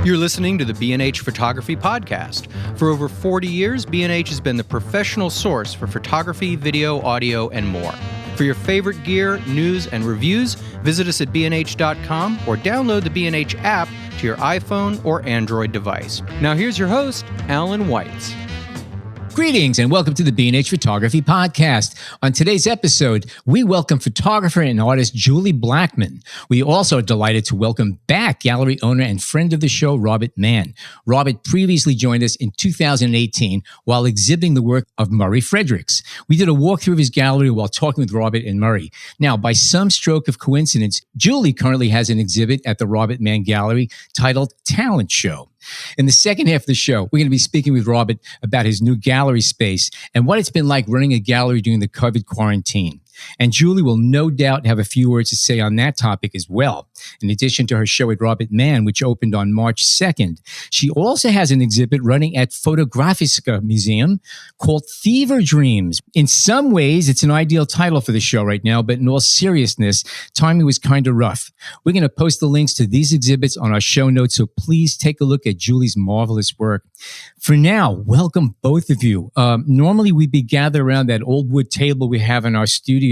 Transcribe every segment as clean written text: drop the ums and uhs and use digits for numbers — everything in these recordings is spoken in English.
You're listening to the B&H Photography Podcast. For over 40 years, B&H has been the professional source for photography, video, audio, and more. For your favorite gear, news, and reviews, visit us at bnh.com or download the B&H app to your iPhone or Android device. Now here's your host, Alan Weitz. Greetings and welcome to the B&H Photography Podcast. On today's episode, we welcome photographer and artist Julie Blackmon. We also are delighted to welcome back gallery owner and friend of the show, Robert Mann. Robert previously joined us in 2018 while exhibiting the work of Murray Fredericks. We did a walkthrough of his gallery while talking with Robert and Murray. Now, by some stroke of coincidence, Julie currently has an exhibit at the Robert Mann Gallery titled Talent Show. In the second half of the show, we're going to be speaking with Robert about his new gallery space and what it's been like running a gallery during the COVID quarantine. And Julie will no doubt have a few words to say on that topic as well. In addition to her show at Robert Mann, which opened on March 2nd, she also has an exhibit running at Fotografiska Museum called Fever Dreams. In some ways, it's an ideal title for the show right now, but in all seriousness, timing was kind of rough. We're going to post the links to these exhibits on our show notes, so please take a look at Julie's marvelous work. For now, welcome both of you. Normally, we'd be gathered around that old wood table we have in our studio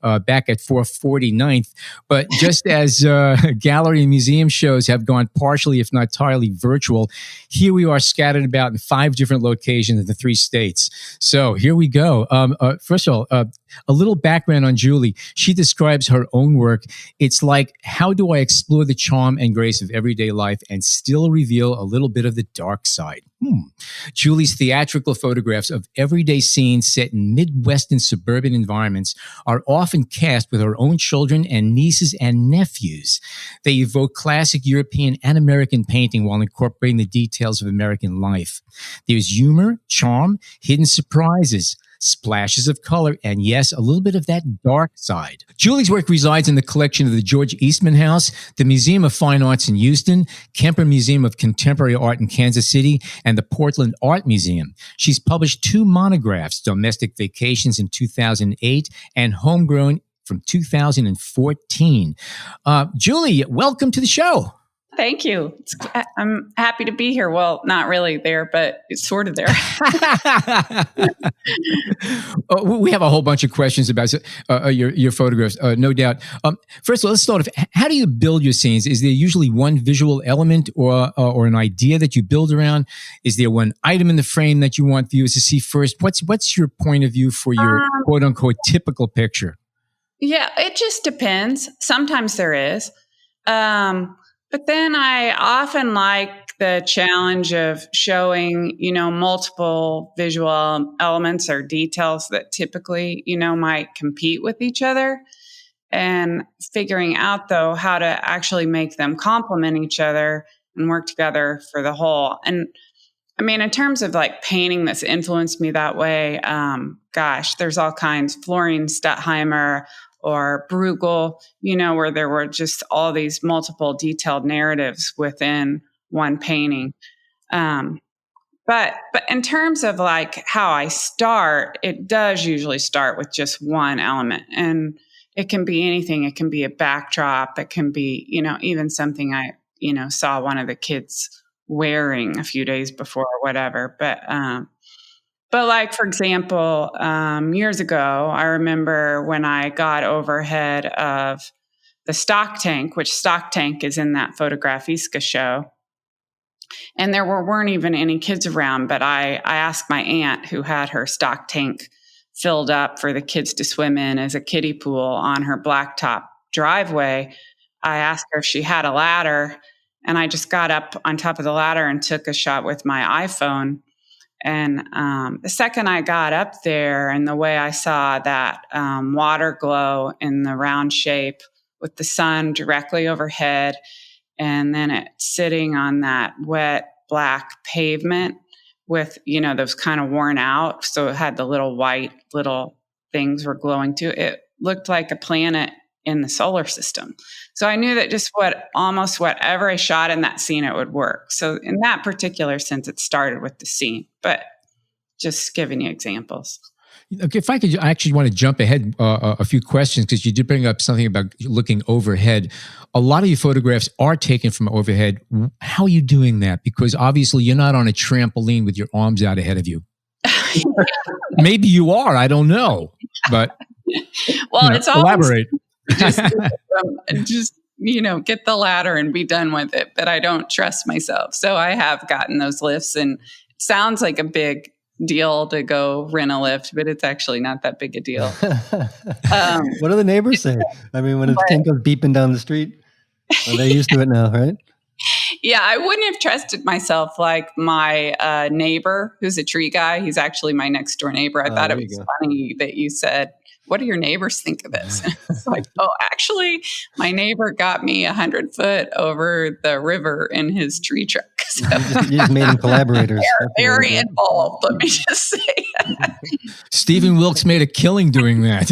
back at 449th, but just as gallery and museum shows have gone partially, if not entirely virtual, here we are scattered about in 5 different locations in the 3 states. So here we go. First of all, a little background on Julie. She describes her own work. It's like, how do I explore the charm and grace of everyday life and still reveal a little bit of the dark side? Julie's theatrical photographs of everyday scenes set in Midwestern suburban environments are often cast with her own children and nieces and nephews. They evoke classic European and American painting while incorporating the details of American life. There's humor, charm, hidden surprises, splashes of color, and yes, a little bit of that dark side. Julie's work resides in the collection of the George Eastman House, the Museum of Fine Arts in Houston, Kemper Museum of Contemporary Art in Kansas City, and the Portland Art Museum. She's published 2 monographs, Domestic Vacations in 2008 and Homegrown from 2014. Julie, welcome to the show. Thank you. I'm happy to be here. Well, not really there, but it's sort of there. We have a whole bunch of questions about your photographs, no doubt. First of all, let's start off. How do you build your scenes? Is there usually one visual element or an idea that you build around? Is there one item in the frame that you want viewers to see first? What's your point of view for your quote unquote typical picture? Yeah, it just depends. Sometimes there is. But then I often like the challenge of showing, multiple visual elements or details that typically, might compete with each other, and figuring out, though, how to actually make them complement each other and work together for the whole. And I mean, in terms of like painting that's influenced me that way, there's all kinds. Florian Stuttheimer or Bruegel, where there were just all these multiple detailed narratives within one painting. But in terms of like how I start, it does usually start with just one element. And it can be anything. It can be a backdrop. It can be, even something I, saw one of the kids wearing a few days before or whatever. But like, for example, years ago, I remember when I got overhead of the stock tank, which stock tank is in that Fotografiska show. And there weren't even any kids around, but I asked my aunt, who had her stock tank filled up for the kids to swim in as a kiddie pool on her blacktop driveway. I asked her if she had a ladder, and I just got up on top of the ladder and took a shot with my iPhone. And the second I got up there, and the way I saw that water glow in the round shape with the sun directly overhead, and then it sitting on that wet black pavement with, those kind of worn out. So it had the little things were glowing too. It looked like a planet in the solar system. So I knew that just almost whatever I shot in that scene, it would work. So in that particular sense, it started with the scene, but just giving you examples. Okay, if I could, I actually want to jump ahead a few questions because you did bring up something about looking overhead. A lot of your photographs are taken from overhead. How are you doing that? Because obviously you're not on a trampoline with your arms out ahead of you. Maybe you are. I don't know. But well, it's always elaborate. just get the ladder and be done with it. But I don't trust myself, so I have gotten those lifts, and it sounds like a big deal to go rent a lift, but it's actually not that big a deal. What do the neighbors say? I mean, when a tank goes beeping down the street, are they used to it now, right? Yeah, I wouldn't have trusted myself like my neighbor, who's a tree guy. He's actually my next door neighbor. I thought it was funny that you said, what do your neighbors think of this? It's like, oh, actually, my neighbor got me 100 foot over the river in his tree truck. So you just made them collaborators. They're very involved, let me just say. Stephen Wilkes made a killing doing that.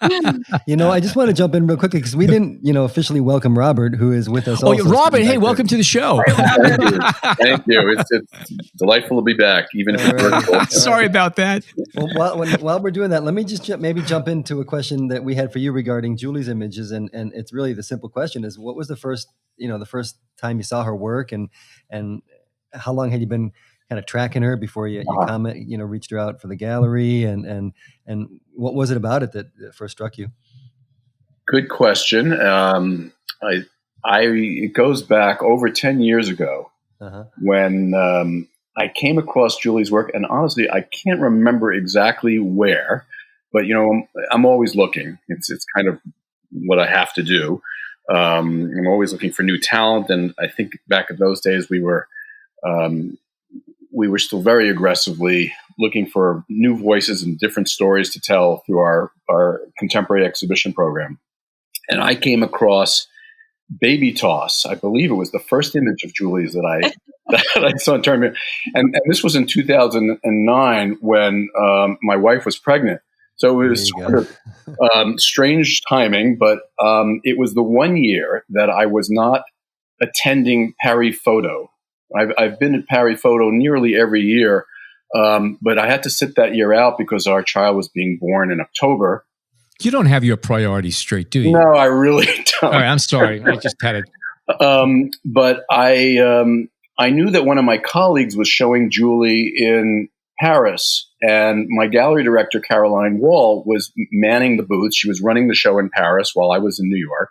I just want to jump in real quickly because we didn't, officially welcome Robert, who is with us. Oh, Robert, hey, welcome to the show. Thank you. It's delightful to be back, even if it's virtual. Sorry about that. Well, while we're doing that, let me just maybe jump into a question that we had for you regarding Julie's images, and it's really the simple question is, what was the first time you saw her work, and how long had you been kind of tracking her before you reached her out for the gallery, and what was it about it that first struck you? Good question. It goes back over 10 years ago when I came across Julie's work, and honestly, I can't remember exactly where, but I'm always looking. It's kind of what I have to do. I'm always looking for new talent, and I think back in those days we were still very aggressively looking for new voices and different stories to tell through our contemporary exhibition program. And I came across Baby Toss. I believe it was the first image of Julie's that I saw in tournament. And this was in 2009 when my wife was pregnant. So it was sort of strange timing, but it was the one year that I was not attending Paris Photo. I've been at Paris Photo nearly every year, but I had to sit that year out because our child was being born in October. You don't have your priorities straight, do you? No, I really don't. All right, I'm sorry. I just had it. But I knew that one of my colleagues was showing Julie in Paris, and my gallery director, Caroline Wall, was manning the booth. She was running the show in Paris while I was in New York.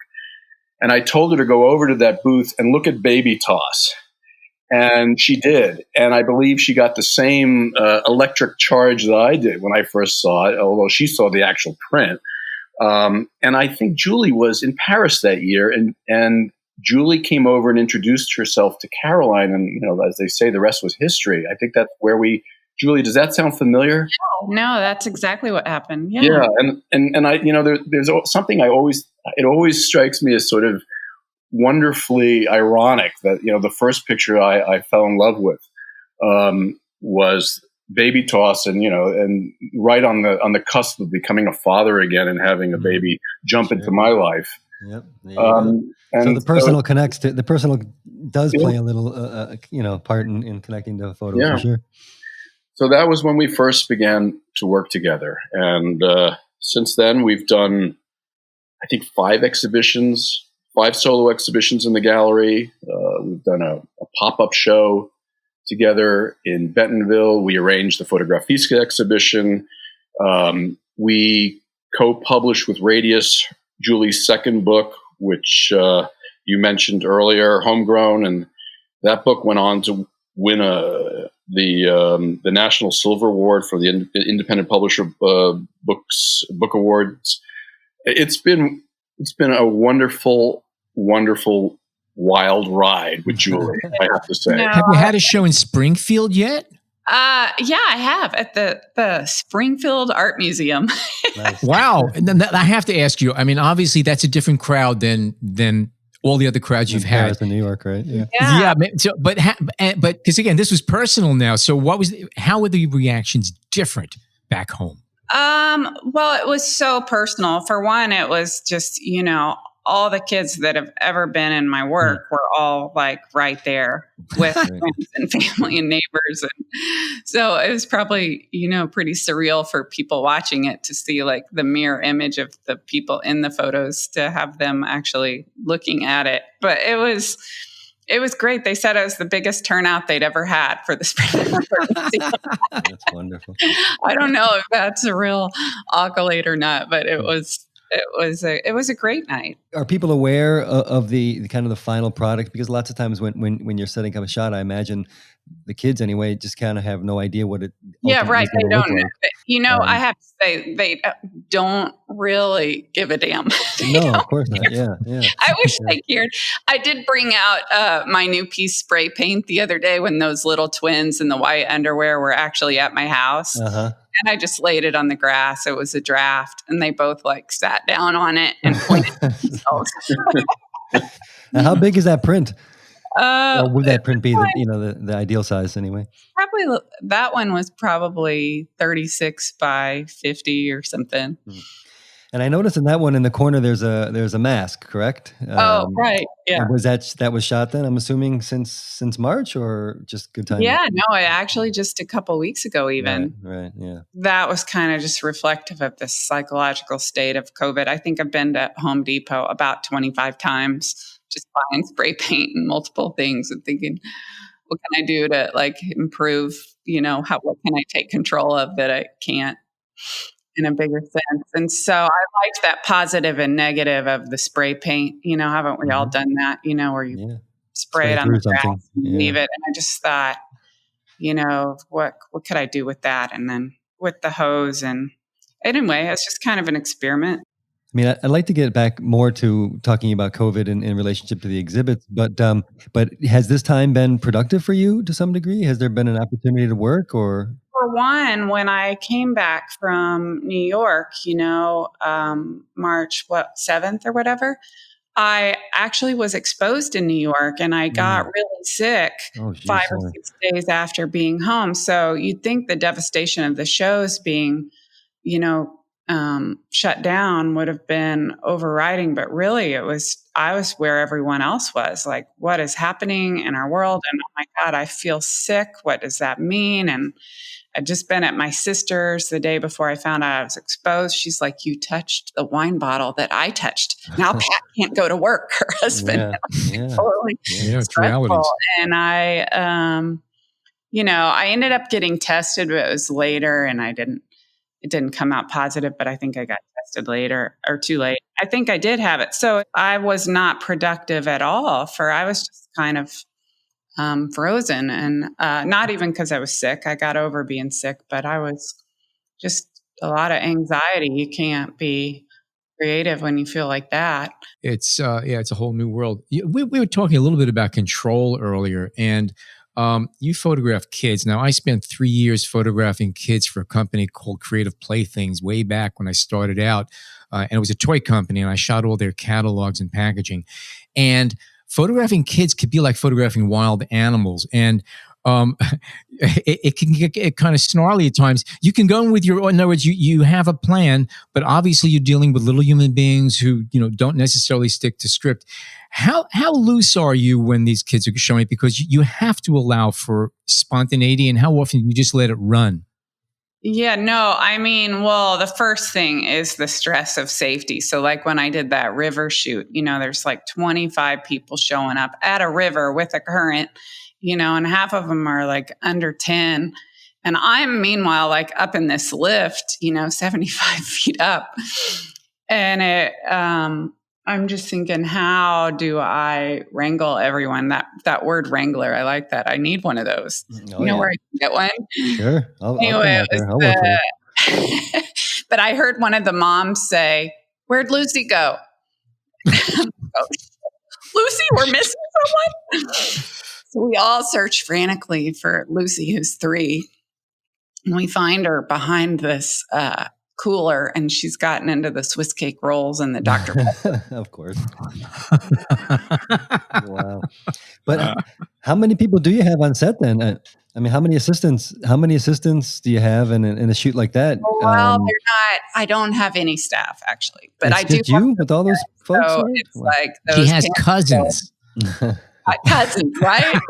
And I told her to go over to that booth and look at Baby Toss. And she did. And I believe she got the same electric charge that I did when I first saw it, although she saw the actual print. And I think Julie was in Paris that year, and Julie came over and introduced herself to Caroline. And, as they say, the rest was history. I think that's where Julie, does that sound familiar? No, that's exactly what happened. Yeah. Yeah. And I, there's something it always strikes me as sort of wonderfully ironic that, the first picture I fell in love with, was Baby Toss, and, and right on the cusp of becoming a father again and having a baby jump into my life. Yep. And so the personal the personal does play a little, part in connecting to a photo, for sure. So that was when we first began to work together. And since then, we've done, I think, 5 solo exhibitions in the gallery. We've done a pop-up show together in Bentonville. We arranged the Fotografiska exhibition. We co-published with Radius Julie's second book, which you mentioned earlier, Homegrown. And that book went on to win the National Silver Award for the Independent Publisher Book Awards. It's been a wonderful wild ride with Julie, I have to say. Have you had a show in Springfield yet? Yeah, I have at the Springfield Art Museum. Nice. Wow. And then I have to ask you, I mean, obviously that's a different crowd than all the other crowds you've had. Paris and New York, right? Yeah. Yeah. So, but because again, this was personal now. So how were the reactions different back home? Well, it was so personal. For one, it was just, all the kids that have ever been in my work were all like right there with friends and family and neighbors. And so it was probably, pretty surreal for people watching it to see like the mirror image of the people in the photos, to have them actually looking at it. But it was great. They said it was the biggest turnout they'd ever had for the spring. That's wonderful. I don't know if that's a real accolade or not, but it was a great night. Are people aware of the kind of the final product? Because lots of times when you're setting up a shot, I imagine the kids anyway just kind of have no idea what it. Yeah, right. They don't know. Like. I have to say they don't really give a damn. No, of course not. Yeah. I wish they cared. I did bring out my new piece spray paint the other day when those little twins in the white underwear were actually at my house. Uh-huh. And I just laid it on the grass. It was a draft, and they both like sat down on it and pointed at themselves. Now, how big is that print? Or would that print be the ideal size anyway? Probably that one was probably 36 by 50 or something. And I noticed in that one in the corner there's a mask, correct? Right. Yeah. Was that was shot then? I'm assuming since March, or just good timing? Yeah, no, I actually just a couple weeks ago even. Right, yeah. That was kind of just reflective of the psychological state of COVID. I think I've been to Home Depot about 25 times, just buying spray paint and multiple things and thinking, what can I do to like improve, what can I take control of that I can't in a bigger sense. And so I liked that positive and negative of the spray paint. Haven't we all done that, where you spray it on the grass and leave it. And I just thought, what could I do with that? And then with the hose. And anyway, it's just kind of an experiment. I mean, I'd like to get back more to talking about COVID in relationship to the exhibits, but has this time been productive for you to some degree? Has there been an opportunity to work, or? For one, when I came back from New York, March 7th or whatever, I actually was exposed in New York, and I got really sick 5 or 6 days after being home. So you'd think the devastation of the shows being, shut down would have been overriding, but really I was where everyone else was. Like, what is happening in our world? And oh my God, I feel sick. What does that mean? And I'd just been at my sister's the day before I found out I was exposed. She's like, you touched the wine bottle that I touched. Now Pat can't go to work. Her husband. Totally stressful. And I, I ended up getting tested, but it was later, and it didn't come out positive, but I think I got tested later or too late. I think I did have it. So I was not productive at all I was just kind of frozen, and not even because I was sick. I got over being sick, but I was just a lot of anxiety. You can't be creative when you feel like that. It's a whole new world. We were talking a little bit about control earlier, and you photograph kids. Now, I spent 3 years photographing kids for a company called Creative Playthings way back when I started out, and it was a toy company, and I shot all their catalogs and packaging. And photographing kids could be like photographing wild animals, and it can get kind of snarly at times. You can go in with in other words, you have a plan, but obviously you're dealing with little human beings who don't necessarily stick to script. How loose are you when these kids are showing it? Because you have to allow for spontaneity, and how often do you just let it run? Yeah, no, I mean, well, the first thing is the stress of safety. So like when I did that river shoot, there's like 25 people showing up at a river with a current, and half of them are like under 10. And I'm meanwhile like up in this lift, 75 feet up. And I'm just thinking, how do I wrangle everyone? That word wrangler, I like that. I need one of those. Where I can get one? Sure. I'll work for you. But I heard one of the moms say, "Where'd Lucy go?" Lucy, we're missing someone. So we all search frantically for Lucy, who's 3. And we find her behind this cooler, and she's gotten into the Swiss cake rolls and the Dr. Pepper. Of course. Wow. But How many people do you have on set then? I mean, how many assistants do you have in a shoot like that? Well, they're not. I don't have any staff actually, but it's I do. just you with all those folks. So Right? it's like those. She has cousins. Cousins, right?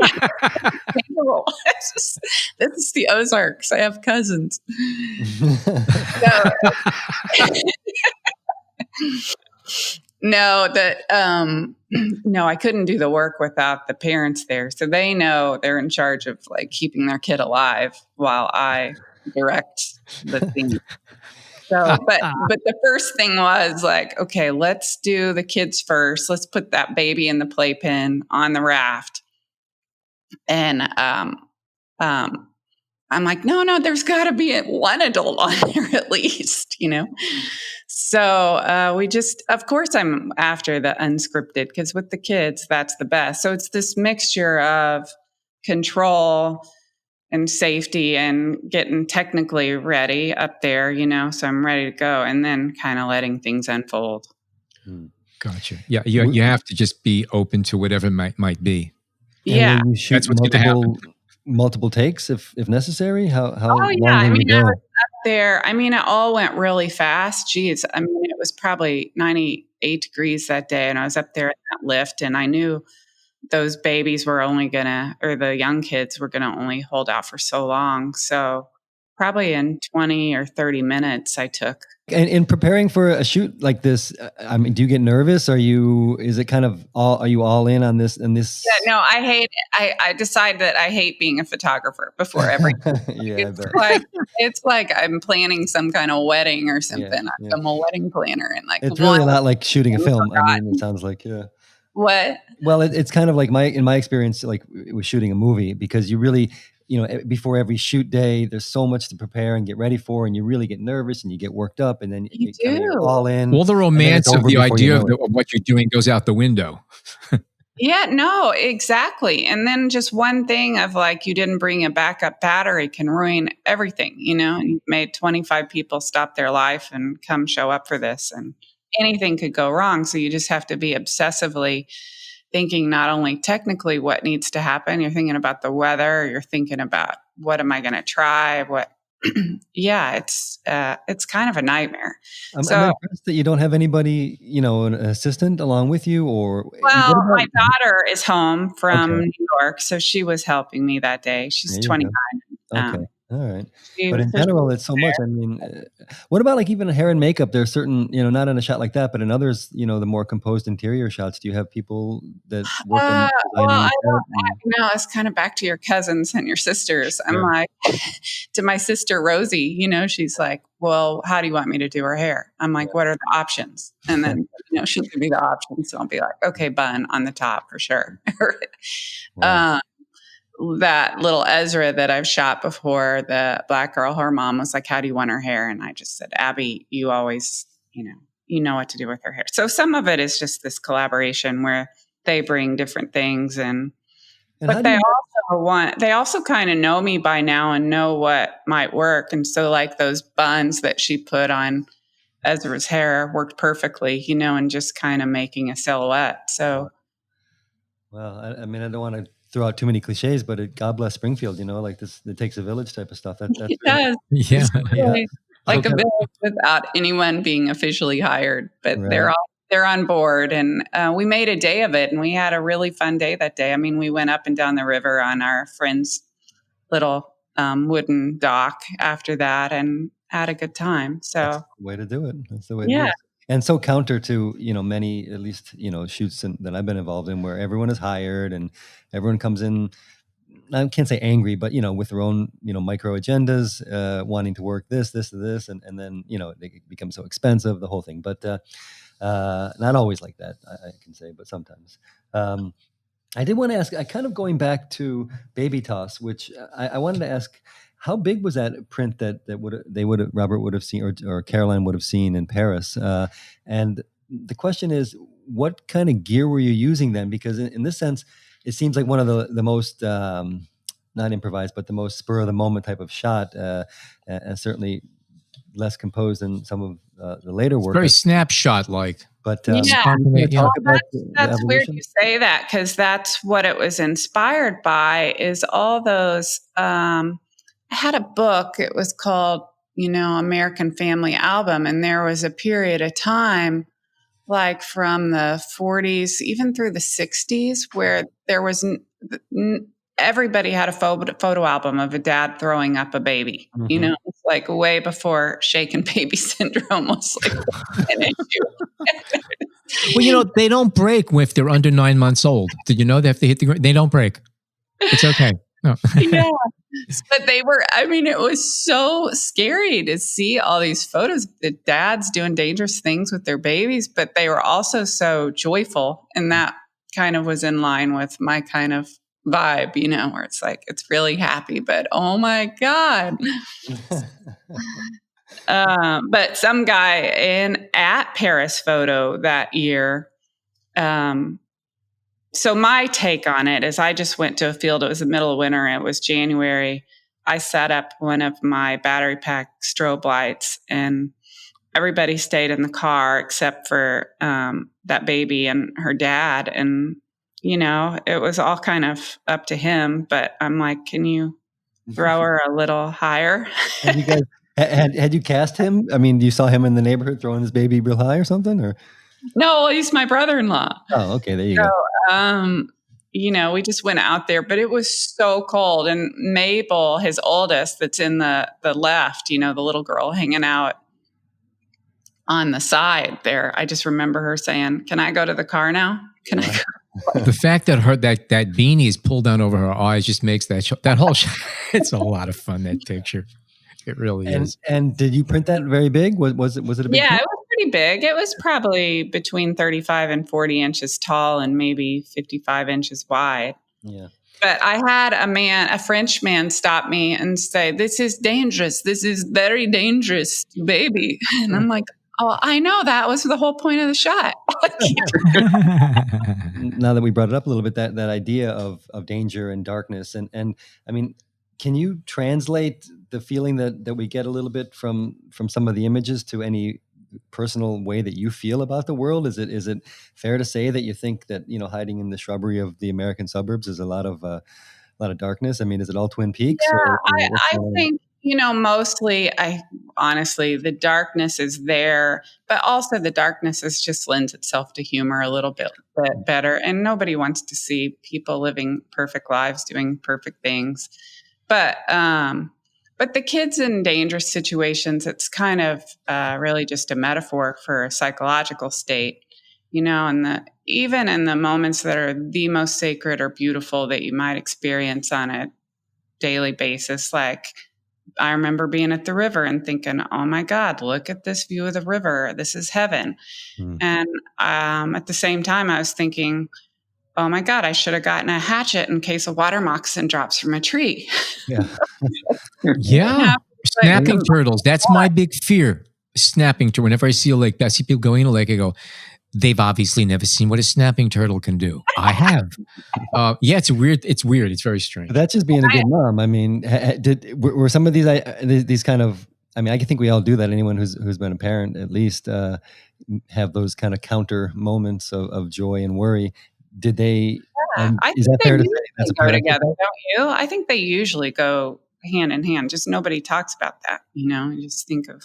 This is the Ozarks. I have cousins. So, no, no, I couldn't do the work without the parents there. So they know they're in charge of like keeping their kid alive while I direct the scene. So, but the first thing was like, okay, let's do the kids first. Let's put that baby in the playpen on the raft. And I'm like, no, there's got to be one adult on there at least, you know? So we just, of course, I'm after the unscripted because with the kids, that's the best. So it's this mixture of control and safety and getting technically ready up there, you know, so I'm ready to go, and then kind of letting things unfold. Gotcha. Yeah, you have to just be open to whatever might be. Yeah, you shoot That's what's going to happen. Multiple takes if necessary. How oh yeah, long I will mean, you I go? was up there. I mean, it all went really fast. Geez, I mean, it was probably 98 degrees that day, and I was up there in that lift, and I knew those babies were only or the young kids were gonna only hold out for so long. So probably in 20 or 30 minutes, I took. And in preparing for a shoot like this, I mean, do you get nervous? Are you all in on this? And this? Yeah, no, I hate it. I decide that I hate being a photographer before every. Yeah, it's like I'm planning some kind of wedding or something. Yeah. I'm a wedding planner, and like it's really a lot like shooting a film. I mean, it sounds like What? Well, it's kind of like in my experience, like with shooting a movie, because you really, you know, before every shoot day, there's so much to prepare and get ready for, and you really get nervous and you get worked up, and then you're all in. All the romance of the idea of what you're doing goes out the window. Yeah, no, exactly. And then just one thing of like, you didn't bring a backup battery can ruin everything, you know, and you've made 25 people stop their life and come show up for this, and anything could go wrong. So you just have to be obsessively thinking not only technically what needs to happen, you're thinking about the weather, you're thinking about what am I going to try, yeah, it's kind of a nightmare. I'm impressed that you don't have anybody, you know, an assistant along with you, or. Well, my daughter is home from New York, so she was helping me that day. She's 29. Okay. All right. But in general, it's so much. I mean, what about like even hair and makeup? There's certain, you know, not in a shot like that, but in others, you know, the more composed interior shots, do you have people that work in designing? No, it's kind of back to your cousins and your sisters. I'm like, to my sister, Rosie, you know, she's like, well, how do you want me to do her hair? I'm like, what are the options? And then, you know, she'll give me the options. So I'll be like, okay, bun on the top for sure. That little Ezra that I've shot before, the black girl, her mom was like, how do you want her hair? And I just said, Abby, you always, you know what to do with her hair. So some of it is just this collaboration where they bring different things, but they also kind of know me by now and know what might work. And so like those buns that she put on Ezra's hair worked perfectly, you know, and just kind of making a silhouette. So. Well, I mean, I don't want to throw out too many cliches, but God bless Springfield, you know, like this, it takes a village type of stuff. That's it does. Yeah. Like a village without anyone being officially hired, but they're on board, and we made a day of it, and we had a really fun day that day. I mean, we went up and down the river on our friend's little wooden dock after that and had a good time. So that's the way to do it. That's the way to do it. And so counter to, you know, many, at least, you know, shoots that I've been involved in where everyone is hired and everyone comes in, I can't say angry, but, you know, with their own, you know, micro agendas, wanting to work this, and then, you know, they become so expensive, the whole thing. But not always like that, I can say, but sometimes. I did want to ask, kind of going back to Baby Toss, which I wanted to ask, how big was that print that Robert would have seen or Caroline would have seen in Paris? And the question is, what kind of gear were you using then? Because in this sense, it seems like one of the most not improvised, but the most spur of the moment type of shot, and certainly less composed than some of the later work. Very snapshot like. But Yeah. talk about the That's weird evolution. you say that, because that's what it was inspired by, is all those. I had a book, it was called, American Family Album. And there was a period of time, like from the 40s, even through the 60s, where there was everybody had a photo album of a dad throwing up a baby. Mm-hmm. It's like way before shaken baby syndrome was like an issue. Well, they don't break if they're under 9 months old. Did you know that if they hit the ground, they don't break? It's okay. No. Yeah. But it was so scary to see all these photos of the dads doing dangerous things with their babies, but they were also so joyful. And that kind of was in line with my kind of vibe, where it's like, it's really happy, but oh my God. But some guy at Paris Photo that year, so my take on it is I just went to a field. It was the middle of winter. It was January. I set up one of my battery pack strobe lights, and everybody stayed in the car except for that baby and her dad. And, it was all kind of up to him. But I'm like, can you throw her a little higher? Had you guys had you cast him? I mean, you saw him in the neighborhood throwing his baby real high or something, or? No, he's my brother-in-law. Oh, okay. There you go. We just went out there, but it was so cold. And Mabel, his oldest, that's in the left, the little girl hanging out on the side there. I just remember her saying, "Can I go to the car now? Can I go?" The fact that that beanie is pulled down over her eyes just makes that whole it's a lot of fun, that picture. It really is. And did you print that very big? Was it a big? Yeah, print? it was pretty big. It was probably between 35 and 40 inches tall and maybe 55 inches wide. Yeah. But I had a French man stop me and say, "This is dangerous. This is very dangerous, baby." And I'm like, "Oh, I know, that was the whole point of the shot." Now that we brought it up a little bit, that idea of danger and darkness, and I mean, can you translate the feeling that we get a little bit from some of the images to any personal way that you feel about the world? Is it fair to say that you think that hiding in the shrubbery of the American suburbs is a lot of darkness? I mean, is it all Twin Peaks? Yeah, I think mostly. Honestly, the darkness is there, but also the darkness just lends itself to humor a little bit better. And nobody wants to see people living perfect lives, doing perfect things. But the kids in dangerous situations, it's kind of really just a metaphor for a psychological state, and even in the moments that are the most sacred or beautiful that you might experience on a daily basis. Like, I remember being at the river and thinking, "Oh my God, look at this view of the river. This is heaven." And at the same time, I was thinking, "Oh my God, I should have gotten a hatchet in case a water moccasin drops from a tree." Yeah. Yeah. Snapping turtles. That's my big fear. Snapping turtle. Whenever I see a lake, I see people going in a lake, I go, they've obviously never seen what a snapping turtle can do. I have. Yeah, it's weird. It's very strange. But that's just being a good mom. I mean, were some of these kind of? I mean, I think we all do that. Anyone who's been a parent, at least, have those kind of counter moments of joy and worry. Did they? Is that fair to say? That's go together, don't you? I think they usually go hand in hand. Just nobody talks about that. You just think of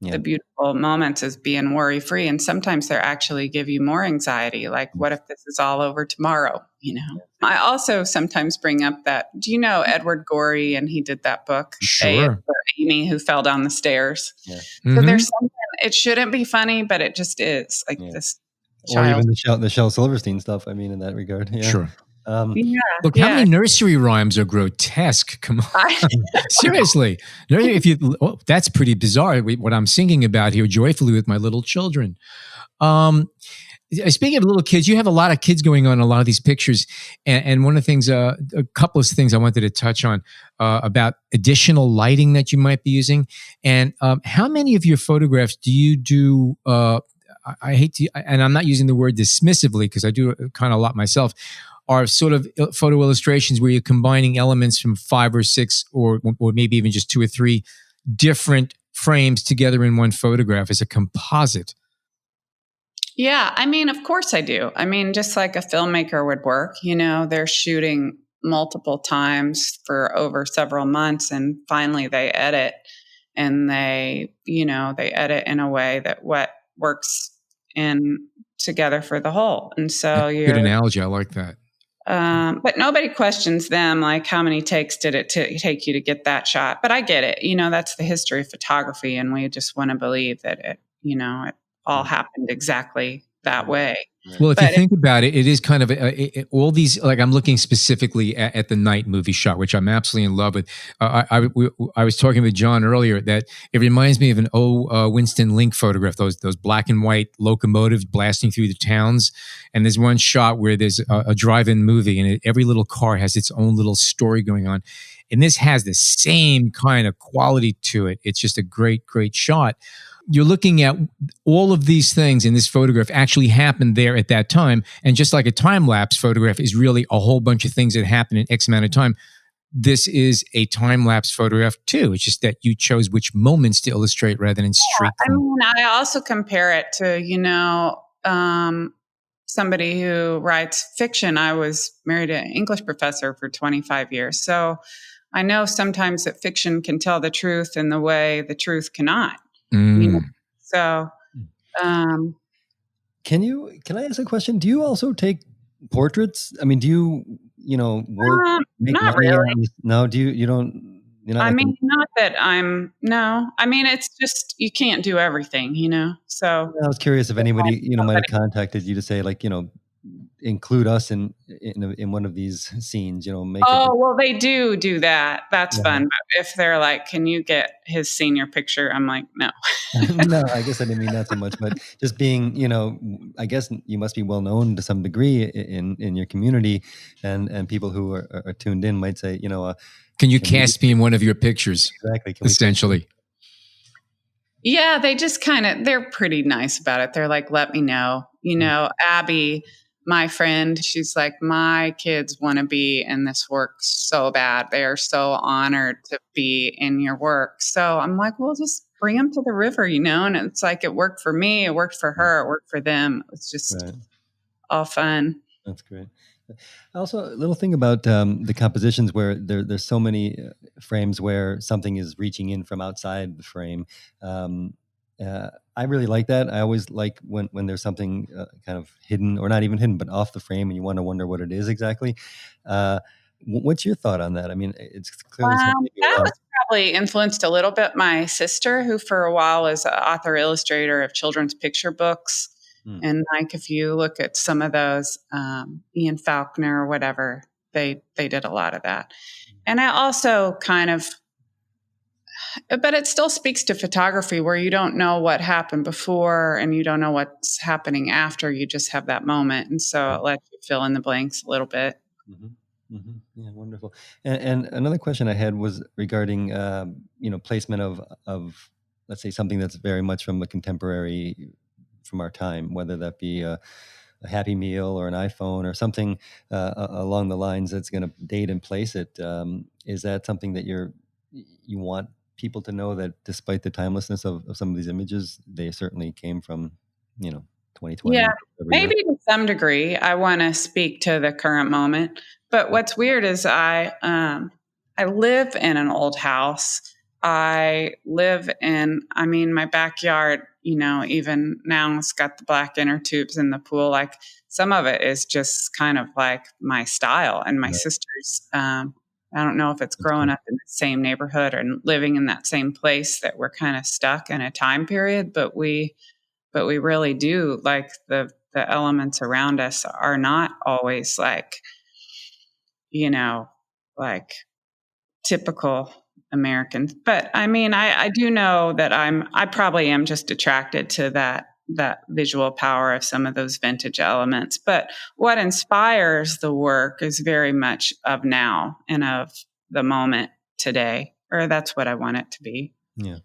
the beautiful moments as being worry free, and sometimes they actually give you more anxiety. Like, what if this is all over tomorrow? I also sometimes bring up that. Do you know Edward Gorey? And he did that book, Sure. For Amy who fell down the stairs. Yeah. Mm-hmm. So there's something. It shouldn't be funny, but it just is. Like this. Or even the Shel Silverstein stuff. I mean, in that regard. Yeah. Sure. Look, how many nursery rhymes are grotesque? Come on. Seriously. That's pretty bizarre, what I'm singing about here, joyfully with my little children. Speaking of little kids, you have a lot of kids going on in a lot of these pictures. And one of the things, a couple of things I wanted to touch on about additional lighting that you might be using. And how many of your photographs do you do, I hate to, and I'm not using the word dismissively because I do kind of a lot myself, are sort of photo illustrations where you're combining elements from 5 or 6 or maybe even just 2 or 3 different frames together in one photograph as a composite? Yeah, I mean, of course I do. I mean, just like a filmmaker would work, they're shooting multiple times for over several months and finally they edit and they edit in a way that what works in together for the whole. And so Good analogy. I like that. but nobody questions them, like how many takes did it take you to get that shot? But I get it. That's the history of photography, and we just want to believe that it all happened exactly that way. Well, if you think about it, it is kind of all these, like I'm looking specifically at the night movie shot, which I'm absolutely in love with. I was talking with John earlier that it reminds me of an Winston Link photograph, those black and white locomotives blasting through the towns. And there's one shot where there's a drive-in movie and every little car has its own little story going on. And this has the same kind of quality to it. It's just a great, great shot. You're looking at all of these things in this photograph actually happened there at that time. And just like a time-lapse photograph is really a whole bunch of things that happen in X amount of time, this is a time-lapse photograph too. It's just that you chose which moments to illustrate rather than straight. I also compare it to, somebody who writes fiction. I was married to an English professor for 25 years. So I know sometimes that fiction can tell the truth in the way the truth cannot. So, can I ask a question? Do you also take portraits? I mean, do you, work? Not really. No, you don't, not that no, I mean, it's just, you can't do everything, so. I was curious if anybody, might have contacted you to say like, include us in one of these scenes, well, they do that. That's fun. But if they're like, can you get his senior picture? I'm like, no. No, I guess I didn't mean that so much, but just being, I guess you must be well known to some degree in your community, and people who are tuned in might say, can you cast me in one of your pictures? Exactly. Essentially. Yeah, they just they're pretty nice about it. They're like, let me know. Abby, my friend, she's like, my kids want to be in this work so bad. They are so honored to be in your work. So I'm like, well, just bring them to the river, and it's like, it worked for me. It worked for her. It worked for them. It's just all fun. That's great. Also, a little thing about the compositions where there's so many frames where something is reaching in from outside the frame. I really like that. I always like when there's something kind of hidden, or not even hidden, but off the frame, and you want to wonder what it is exactly. What's your thought on that? I mean, it's clearly something that was probably influenced a little bit my sister, who for a while was an author illustrator of children's picture books. And like, if you look at some of those, Ian Faulkner or whatever, they did a lot of that. And I also but it still speaks to photography, where you don't know what happened before and you don't know what's happening after. You just have that moment. And so it lets you fill in the blanks a little bit. Mm-hmm. Mm-hmm. Yeah, wonderful. And another question I had was regarding, placement of, let's say, something that's very much from a contemporary, from our time, whether that be a Happy Meal or an iPhone or something along the lines that's going to date and place it. Is that something that you want people to know, that despite the timelessness of some of these images, they certainly came from, 2020? Yeah, maybe to some degree. I want to speak to the current moment. But what's weird is I live in an old house. I live in, my backyard, even now it's got the black inner tubes in the pool. Like, some of it is just kind of like my style and my sister's. I don't know if it's growing up in the same neighborhood or living in that same place that we're kind of stuck in a time period, but we really do, like, the elements around us are not always like, like typical Americans. But I do know that I probably am just attracted to that visual power of some of those vintage elements. But what inspires the work is very much of now and of the moment today, or that's what I want it to be. Yeah.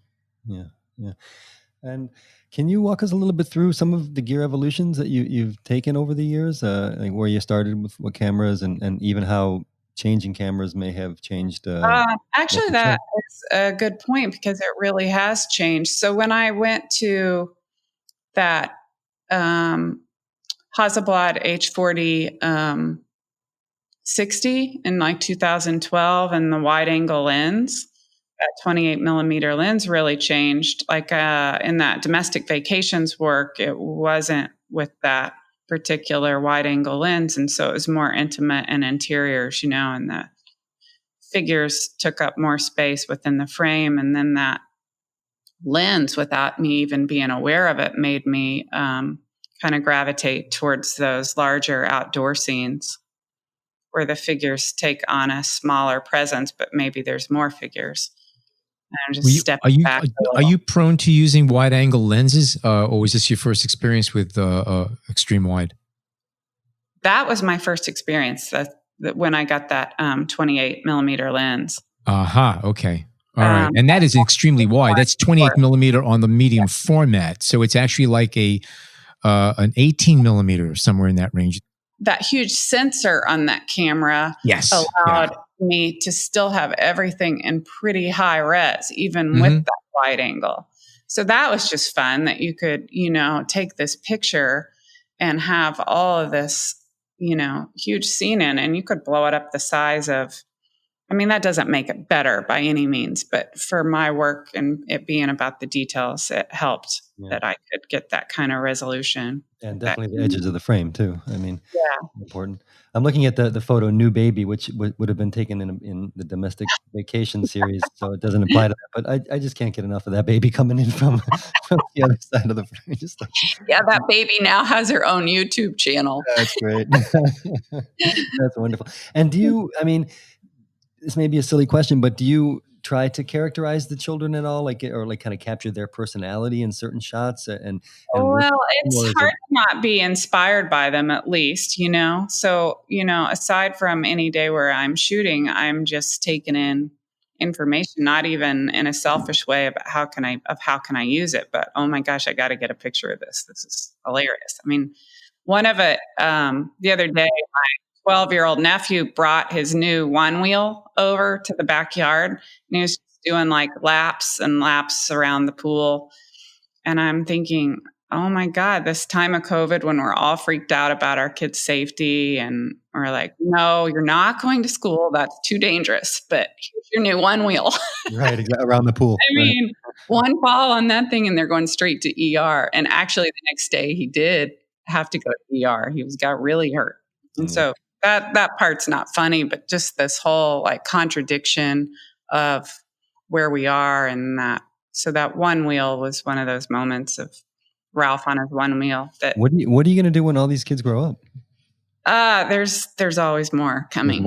And can you walk us a little bit through some of the gear evolutions that you've taken over the years, like where you started with what cameras, and even how changing cameras may have changed? Actually, that is a good point, because it really has changed. So when I went to that Hasselblad H40 60 in like 2012, and the wide angle lens, that 28 millimeter lens really changed. Like in that domestic vacations work, it wasn't with that particular wide angle lens. And so it was more intimate and interiors, and the figures took up more space within the frame. And then that lens, without me even being aware of it, made me kind of gravitate towards those larger outdoor scenes where the figures take on a smaller presence, but maybe there's more figures. And I'm just stepping back. Are you prone to using wide angle lenses, or was this your first experience with extreme wide? That was my first experience when I got that 28 millimeter lens. Aha, okay. All right. And that is extremely wide. That's 28 millimeter on the medium format. So it's actually like an 18 millimeter, somewhere in that range. That huge sensor on that camera allowed me to still have everything in pretty high res, even with that wide angle. So that was just fun that you could, take this picture and have all of this, huge scene in, and you could blow it up the size of, that doesn't make it better by any means, but for my work and it being about the details, it helped that I could get that kind of resolution. And definitely the edges of the frame too. Important. I'm looking at the photo "New Baby," which would have been taken in the domestic vacation series, so it doesn't apply to that. But I just can't get enough of that baby coming in from the other side of the frame. Just like, that baby now has her own YouTube channel. That's great. That's wonderful. And do you? This may be a silly question, but do you try to characterize the children at all, or kind of capture their personality in certain shots? Well, it's hard to not be inspired by them, at least, So, aside from any day where I'm shooting, I'm just taking in information, not even in a selfish way about how can I use it, but oh my gosh, I got to get a picture of this. This is hilarious. One of it, the other day, my 12-year-old nephew brought his new one wheel over to the backyard, and he was doing like laps and laps around the pool. And I'm thinking, oh my God, this time of COVID when we're all freaked out about our kids' safety, and we're like, no, you're not going to school. That's too dangerous. But here's your new one wheel. Right, around the pool. One fall on that thing and they're going straight to ER. And actually the next day he did have to go to ER. He got really hurt. And so that part's not funny, but just this whole like contradiction of where we are, and that. So that one wheel was one of those moments of Ralph on his one wheel. What are you going to do when all these kids grow up? There's always more coming.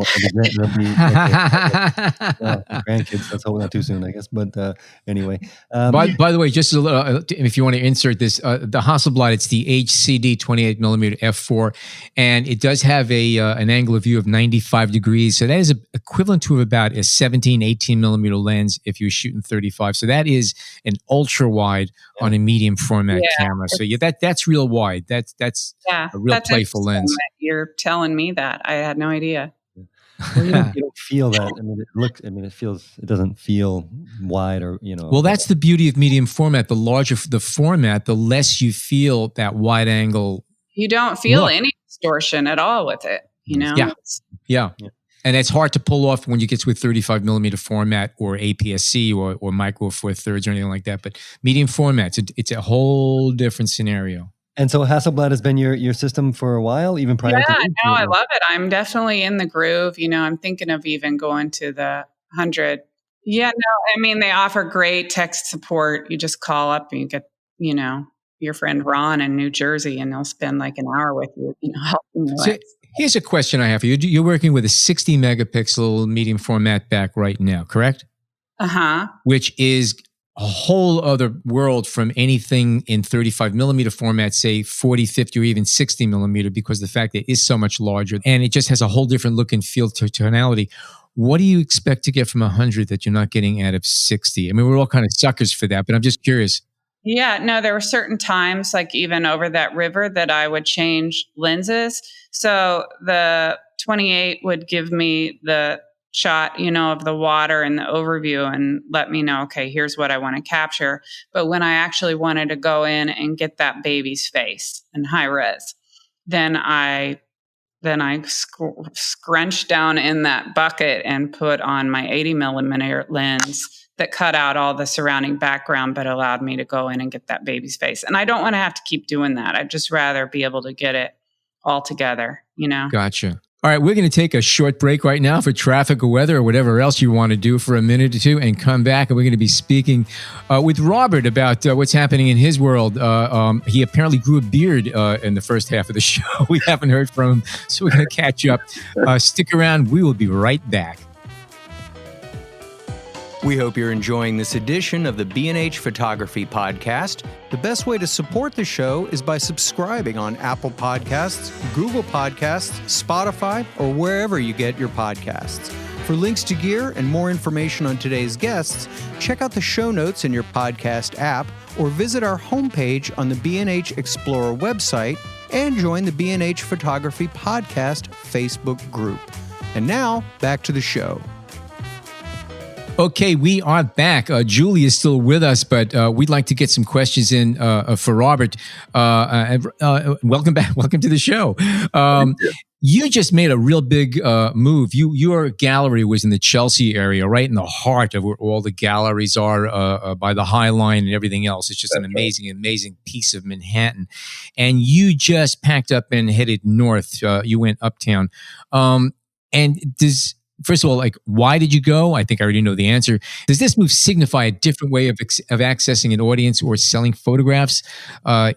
Grandkids. Let's hope not too soon, I guess. But anyway. By the way, just a little, if you want to insert this, the Hasselblad, it's the HCD 28 millimeter f4, and it does have an angle of view of 95 degrees. So that is equivalent to about a 17, 18 millimeter lens if you're shooting 35. So that is an ultra wide on a medium format camera. So that's real wide. That's a real playful lens. You're telling me that. I had no idea. Well, you don't feel that. It doesn't feel wide or, Well, that's the beauty of medium format. The larger the format, the less you feel that wide angle. You don't feel any distortion at all with it, Yeah. And it's hard to pull off when you get to a 35 millimeter format or APS-C or Micro Four Thirds or anything like that. But medium format, it's a whole different scenario. And so Hasselblad has been your system for a while, even prior to this? No, I love it. I'm definitely in the groove. I'm thinking of even going to the 100. Yeah, no, they offer great text support. You just call up and you get, your friend Ron in New Jersey, and they'll spend like an hour with you, helping you. So here's a question I have for you. You're working with a 60 megapixel medium format back right now, correct? Uh-huh. Which is a whole other world from anything in 35 millimeter format, say 40, 50, or even 60 millimeter, because the fact that it is so much larger and it just has a whole different look and feel to tonality. What do you expect to get from 100 that you're not getting out of 60? We're all kind of suckers for that, but I'm just curious. Yeah, no, there were certain times, like even over that river, that I would change lenses. So the 28 would give me the shot, of the water and the overview and let me know, okay, here's what I want to capture. But when I actually wanted to go in and get that baby's face in high res, then I scrunched down in that bucket and put on my 80 millimeter lens that cut out all the surrounding background, but allowed me to go in and get that baby's face. And I don't want to have to keep doing that. I'd just rather be able to get it all together, Gotcha. All right, we're going to take a short break right now for traffic or weather or whatever else you want to do for a minute or two and come back. And we're going to be speaking with Robert about what's happening in his world. He apparently grew a beard in the first half of the show. We haven't heard from him, so we're going to catch up. Stick around. We will be right back. We hope you're enjoying this edition of the B&H Photography Podcast. The best way to support the show is by subscribing on Apple Podcasts, Google Podcasts, Spotify, or wherever you get your podcasts. For links to gear and more information on today's guests, check out the show notes in your podcast app or visit our homepage on the B&H Explorer website and join the B&H Photography Podcast Facebook group. And now, back to the show. Okay, we are back. Julie is still with us, but we'd like to get some questions in for Robert. Welcome back. Welcome to the show. You just made a real big move. Your gallery was in the Chelsea area, right in the heart of where all the galleries are by the High Line and everything else. It's just an amazing piece of Manhattan. And you just packed up and headed north. You went uptown. First of all, why did you go? I think I already know the answer. Does this move signify a different way of accessing an audience or selling photographs?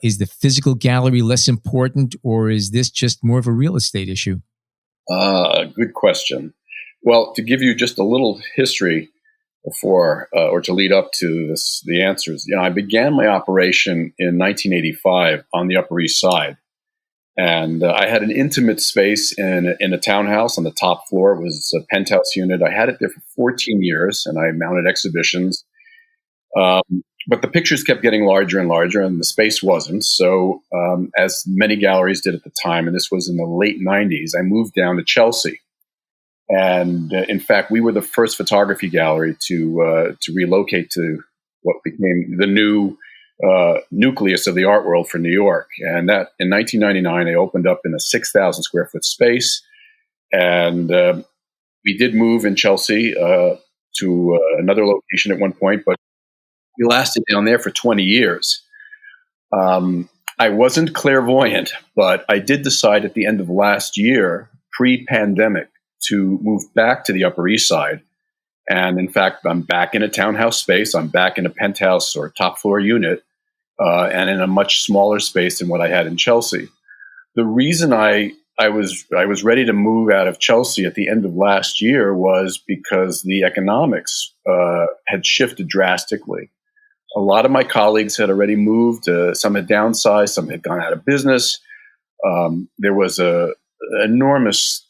Is the physical gallery less important, or is this just more of a real estate issue? Good question. Well, to give you just a little history before, or to lead up to this, the answers, I began my operation in 1985 on the Upper East Side. And I had an intimate space in a townhouse on the top floor. It was a penthouse unit. I had it there for 14 years, and I mounted exhibitions. But the pictures kept getting larger and larger, and the space wasn't. So as many galleries did at the time, and this was in the late 90s, I moved down to Chelsea. And in fact, we were the first photography gallery to relocate to what became the new nucleus of the art world for New York. And that in 1999, I opened up in a 6,000 square foot space. And we did move in Chelsea to another location at one point, but we lasted down there for 20 years. I wasn't clairvoyant, but I did decide at the end of last year, pre-pandemic, to move back to the Upper East Side. And in fact, I'm back in a townhouse space. I'm back in a penthouse or top floor unit, and in a much smaller space than what I had in Chelsea. The reason I was ready to move out of Chelsea at the end of last year was because the economics had shifted drastically. A lot of my colleagues had already moved. Some had downsized. Some had gone out of business. There was an enormous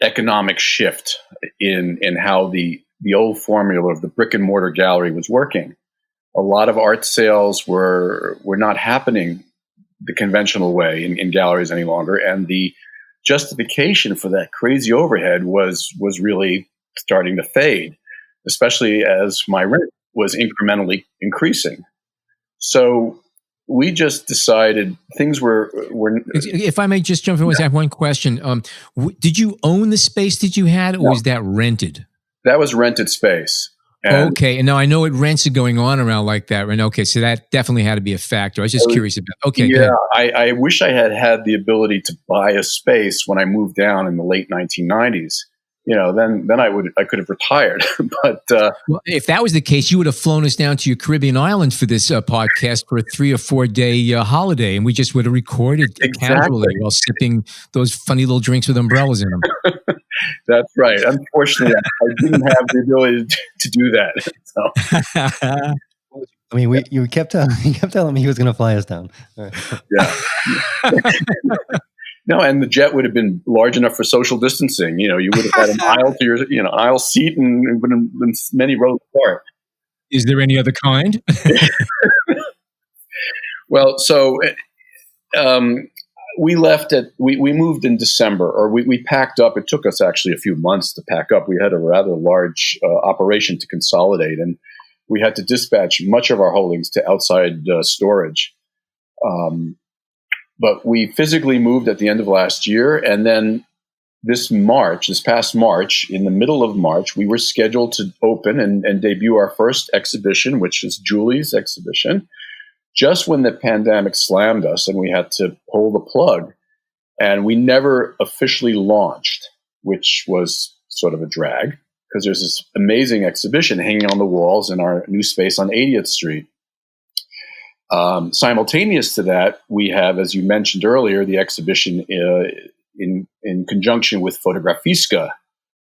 economic shift in how the old formula of the brick and mortar gallery was working. A lot of art sales were not happening the conventional way in galleries any longer, and the justification for that crazy overhead was really starting to fade, especially as my rent was incrementally increasing. So we just decided things were. If I may just jump in, I have one question. Did you own the space that you had, or was that rented? That was rented space. Okay, and now I know it rents are going on around like that, right? Okay, so that definitely had to be a factor. I was just curious about. Okay, yeah, I wish I had the ability to buy a space when I moved down in the late 1990s. Then I could have retired. But well, if that was the case, you would have flown us down to your Caribbean island for this podcast for a 3 or 4 day holiday, and we just would have recorded casually while sipping those funny little drinks with umbrellas in them. That's right. Unfortunately, I didn't have the ability to do that. So. I mean, you kept telling me he was going to fly us down. All right. Yeah. No, and the jet would have been large enough for social distancing. You would have had an aisle to your, aisle seat, and would have been many rows apart. Is there any other kind? Well, so we moved in December, or we packed up. It took us actually a few months to pack up. We had a rather large operation to consolidate, and we had to dispatch much of our holdings to outside storage. But we physically moved at the end of last year, and then this past March, in the middle of March, we were scheduled to open and debut our first exhibition, which is Julie's exhibition, just when the pandemic slammed us and we had to pull the plug. And we never officially launched, which was sort of a drag, because there's this amazing exhibition hanging on the walls in our new space on 80th Street. Simultaneous to that, we have, as you mentioned earlier, the exhibition in conjunction with Fotografiska,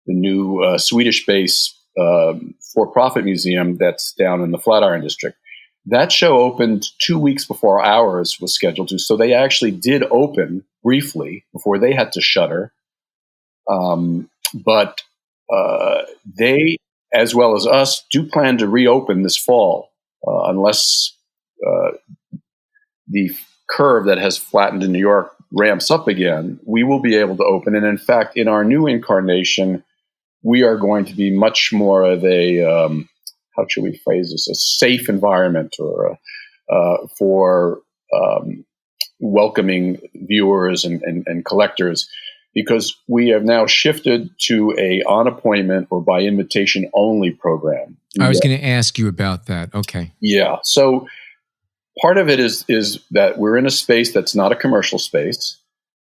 the new Swedish-based for-profit museum that's down in the Flatiron District. That show opened 2 weeks before ours was scheduled to, so they actually did open briefly before they had to shutter. But they, as well as us, do plan to reopen this fall, unless the curve that has flattened in New York ramps up again. We will be able to open. And in fact, in our new incarnation, we are going to be much more of a, how should we phrase this, a safe environment or for welcoming viewers and collectors, because we have now shifted to a on appointment or by invitation only program. I was going to ask you about that. Okay. Yeah. So part of it is that we're in a space that's not a commercial space.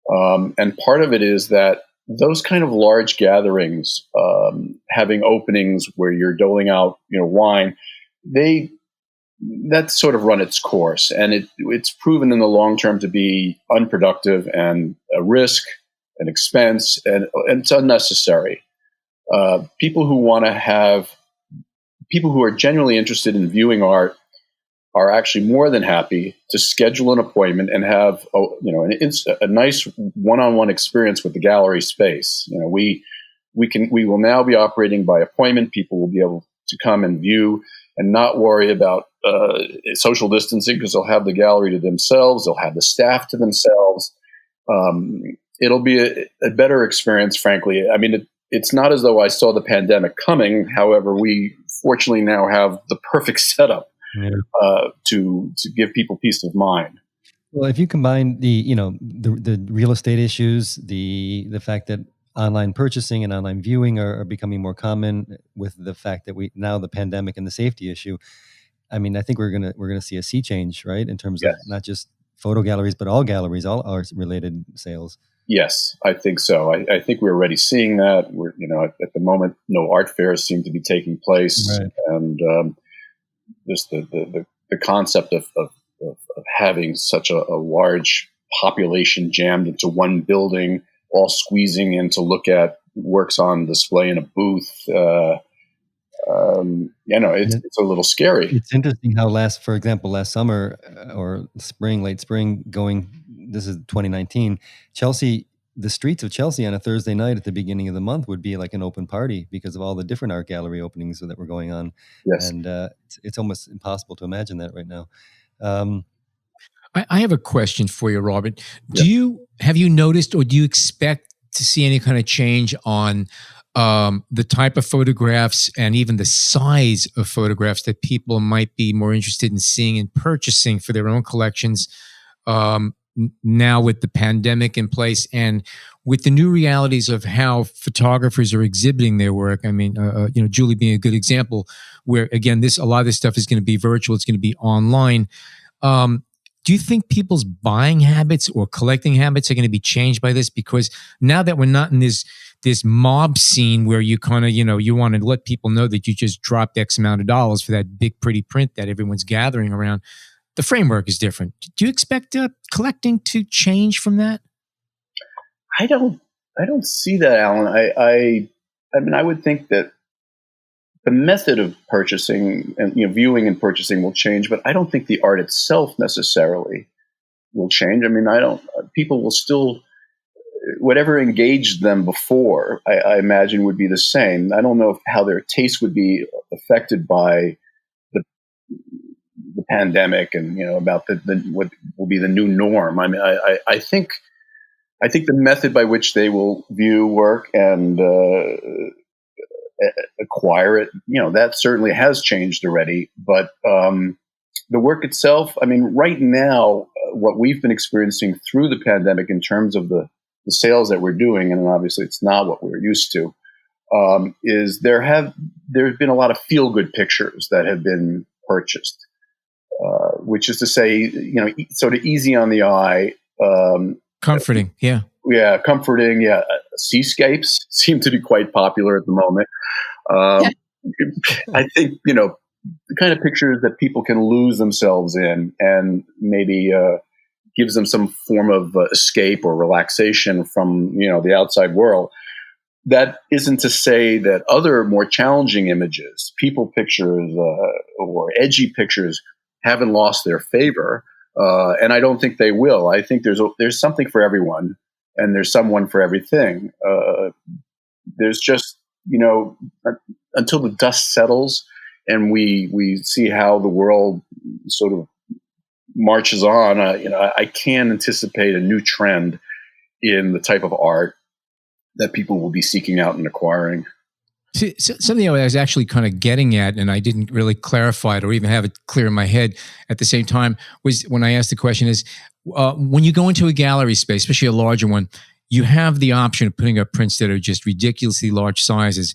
And part of it is that those kind of large gatherings, having openings where you're doling out, wine, that's sort of run its course. And it's proven in the long term to be unproductive and a risk, an expense, and it's unnecessary. People who are genuinely interested in viewing art are actually more than happy to schedule an appointment and have a nice one-on-one experience with the gallery space. We will now be operating by appointment. People will be able to come and view and not worry about social distancing, because they'll have the gallery to themselves. They'll have the staff to themselves. It'll be a better experience, frankly. I mean, it's not as though I saw the pandemic coming. However, we fortunately now have the perfect setup to give people peace of mind. Well, if you combine the real estate issues, the fact that online purchasing and online viewing are becoming more common, with the fact that the pandemic and the safety issue, I mean, I think we're gonna see a sea change, right, in terms of not just photo galleries, but all galleries, all art related sales. Yes, I think so. I think we're already seeing that. We're at the moment, no art fairs seem to be taking place, right. And just the concept of having such a large population jammed into one building, all squeezing in to look at works on display in a booth. It's a little scary. It's interesting how last summer or late spring, this is 2019, the streets of Chelsea on a Thursday night at the beginning of the month would be like an open party because of all the different art gallery openings that were going on. Yes. And it's almost impossible to imagine that right now. I have a question for you, Robert. Have you noticed, or do you expect to see any kind of change on the type of photographs and even the size of photographs that people might be more interested in seeing and purchasing for their own collections now with the pandemic in place and with the new realities of how photographers are exhibiting their work? I mean, Julie being a good example, where again, a lot of this stuff is going to be virtual. It's going to be online. Do you think people's buying habits or collecting habits are going to be changed by this? Because now that we're not in this mob scene where you kind of, you want to let people know that you just dropped X amount of dollars for that big, pretty print that everyone's gathering around, the framework is different. Do you expect collecting to change from that? I don't see that, Alan. I mean, I would think that the method of purchasing and viewing and purchasing will change, but I don't think the art itself necessarily will change. I mean, people will still, whatever engaged them before, I imagine would be the same. I don't know how their taste would be affected by the pandemic and about what will be the new norm. I mean, I think I think the method by which they will view work and acquire it, that certainly has changed already. But the work itself, I mean, right now, what we've been experiencing through the pandemic in terms of the sales that we're doing, and obviously it's not what we're used to, is there's been a lot of feel-good pictures that have been purchased, which is to say, sort of easy on the eye. Comforting, yeah. Yeah, comforting, yeah. Seascapes seem to be quite popular at the moment. I think, the kind of pictures that people can lose themselves in and maybe gives them some form of escape or relaxation from, the outside world. That isn't to say that other more challenging images, people pictures or edgy pictures, haven't lost their favor. And I don't think they will. I think there's something for everyone, and there's someone for everything. There's just, until the dust settles and we see how the world sort of marches on, I can anticipate a new trend in the type of art that people will be seeking out and acquiring. See, something I was actually kind of getting at, and I didn't really clarify it or even have it clear in my head at the same time, was when I asked the question is, when you go into a gallery space, especially a larger one, you have the option of putting up prints that are just ridiculously large sizes.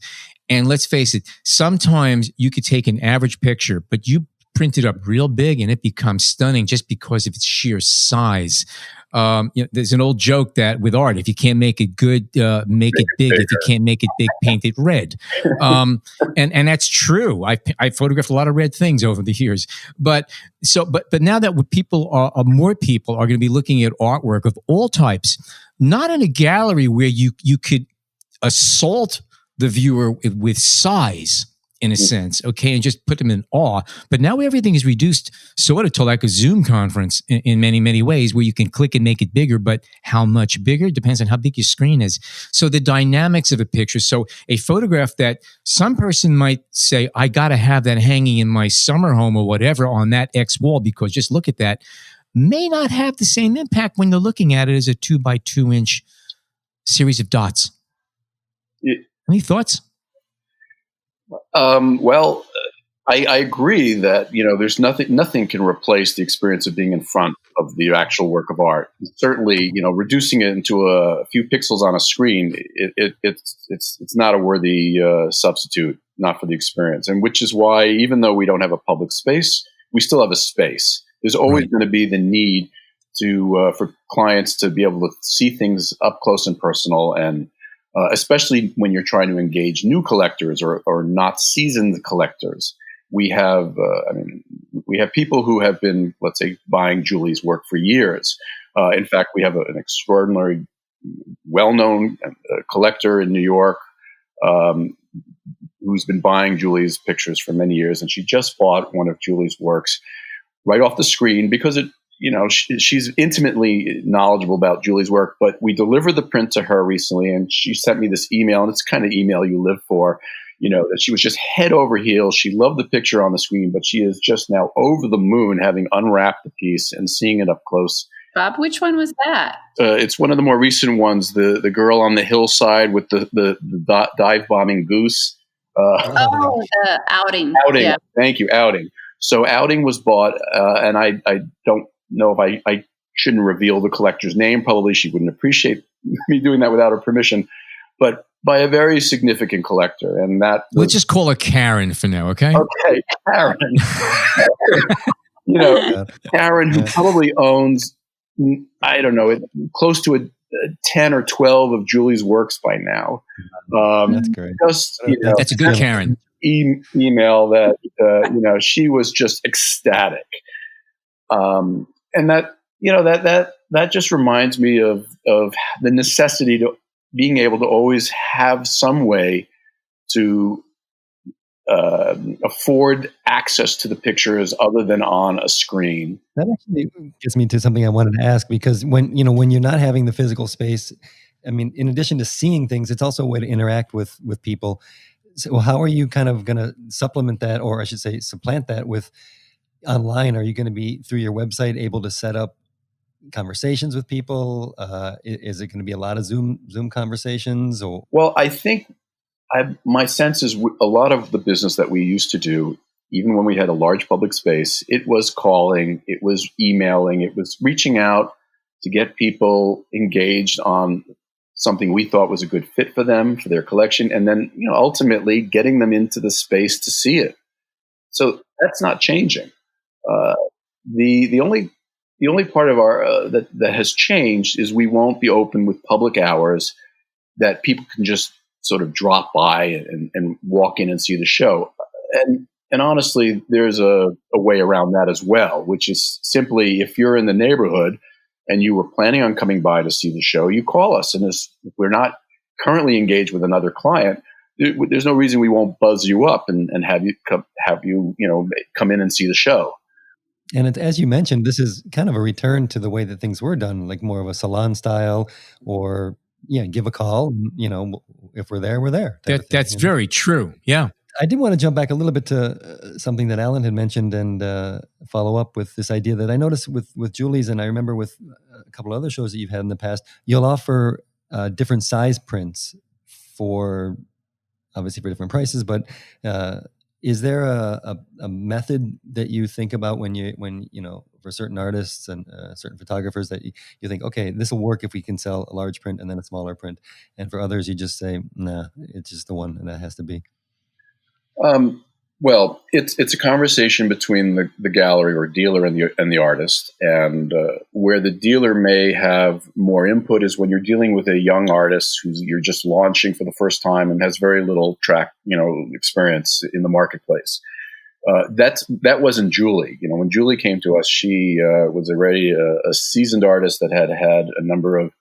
And let's face it, sometimes you could take an average picture, but you print it up real big and it becomes stunning just because of its sheer size. There's an old joke that with art, if you can't make it good, make it big. If you can't make it big, paint it red. And that's true. I photographed a lot of red things over the years. But now that more people are going to be looking at artwork of all types, not in a gallery where you could assault the viewer with size, in a sense, okay, and just put them in awe. But now everything is reduced sort of to like a Zoom conference in many, many ways, where you can click and make it bigger, but how much bigger depends on how big your screen is. So the dynamics of a picture. So a photograph that some person might say, I got to have that hanging in my summer home or whatever on that X wall, because just look at that, may not have the same impact when they're looking at it as a 2x2 inch series of dots. Any thoughts? Well, I agree that, there's nothing can replace the experience of being in front of the actual work of art. Certainly, reducing it into a few pixels on a screen, it's not a worthy substitute, not for the experience. And which is why, even though we don't have a public space, we still have a space. There's always going to be the need for clients to be able to see things up close and personal, and especially when you're trying to engage new collectors or not seasoned collectors. We have people who have been, let's say, buying Julie's work for years. In fact, we have an extraordinary, well-known collector in New York who's been buying Julie's pictures for many years, and she just bought one of Julie's works right off the screen because she's intimately knowledgeable about Julie's work. But we delivered the print to her recently, and she sent me this email, and it's the kind of email you live for, that she was just head over heels. She loved the picture on the screen, but she is just now over the moon having unwrapped the piece and seeing it up close. Bob, which one was that? It's one of the more recent ones, the girl on the hillside with the dive bombing goose. The Outing. Outing. Yeah. Thank you, Outing. So Outing was bought, and I don't know if I shouldn't reveal the collector's name. Probably she wouldn't appreciate me doing that without her permission, but by a very significant collector. And that let's just call her Karen for now, okay? Okay, Karen. Karen, who probably owns, I don't know, close to a 10 or 12 of Julie's works by now. That's great. That's a good Karen. Email that she was just ecstatic. And that just reminds me of the necessity to being able to always have some way to afford access to the pictures other than on a screen. That actually gets me to something I wanted to ask, because when you're not having the physical space, I mean, in addition to seeing things, it's also a way to interact with people. So how are you kind of going to supplement that, or I should say supplant that with online? Are you going to be, through your website, able to set up conversations with people? Is it going to be a lot of Zoom conversations? Or Well, I think my sense is a lot of the business that we used to do, even when we had a large public space, it was calling, it was emailing, it was reaching out to get people engaged on something we thought was a good fit for them, for their collection, and then ultimately getting them into the space to see it. So that's not changing. The only part of our that has changed is we won't be open with public hours that people can just sort of drop by and walk in and see the show. And honestly, there's a way around that as well, which is simply if you're in the neighborhood and you were planning on coming by to see the show, you call us. And if we're not currently engaged with another client, there's no reason we won't buzz you up and have you come in and see the show. And as you mentioned, this is kind of a return to the way that things were done, like more of a salon style, or give a call. And, if we're there, we're there. That's very true. Yeah. I did want to jump back a little bit to something that Alan had mentioned and follow up with this idea that I noticed with Julie's, and I remember with a couple of other shows that you've had in the past, you'll offer different size prints obviously for different prices, but is there a method that you think about when for certain artists and certain photographers that you think, okay, this will work if we can sell a large print and then a smaller print, and for others you just say, nah, it's just the one and that has to be? Well, it's a conversation between the gallery or dealer and the artist, and where the dealer may have more input is when you're dealing with a young artist you're just launching for the first time and has very little experience in the marketplace. That wasn't Julie. When Julie came to us, she was already a seasoned artist that had a number of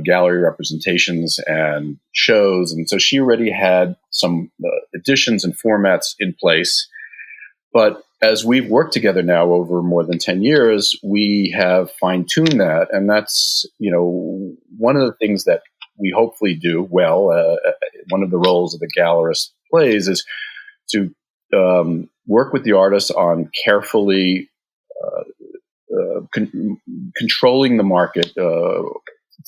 gallery representations and shows. And so she already had some editions and formats in place. But as we've worked together now over more than 10 years, we have fine-tuned that. And that's, one of the things that we hopefully do well. One of the roles that the gallerist plays is to work with the artist on carefully controlling the market,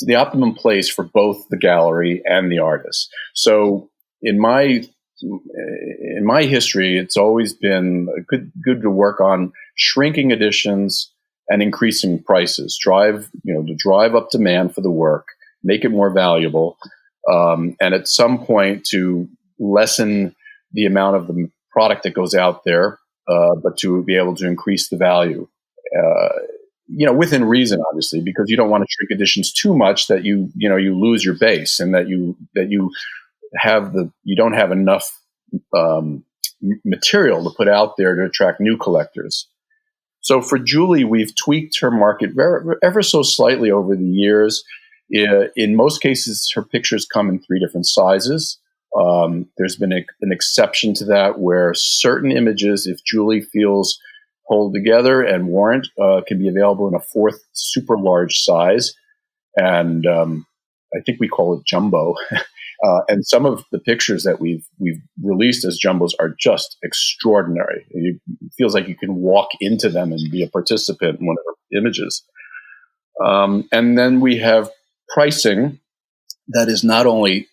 the optimum place for both the gallery and the artist. So in my history, it's always been good to work on shrinking editions and increasing prices, to drive up demand for the work, make it more valuable, and at some point to lessen the amount of the product that goes out there, but to be able to increase the value. Within reason, obviously, because you don't want to shrink editions too much that you lose your base and that you don't have enough material to put out there to attract new collectors. So for Julie, we've tweaked her market ever so slightly over the years. In most cases, her pictures come in 3 different sizes. There's been an exception to that where certain images, if Julie feels hold together and warrant, can be available in a 4th super large size. And I think we call it jumbo. And some of the pictures that we've released as jumbos are just extraordinary. It feels like you can walk into them and be a participant in one of the images. And then we have pricing that is not only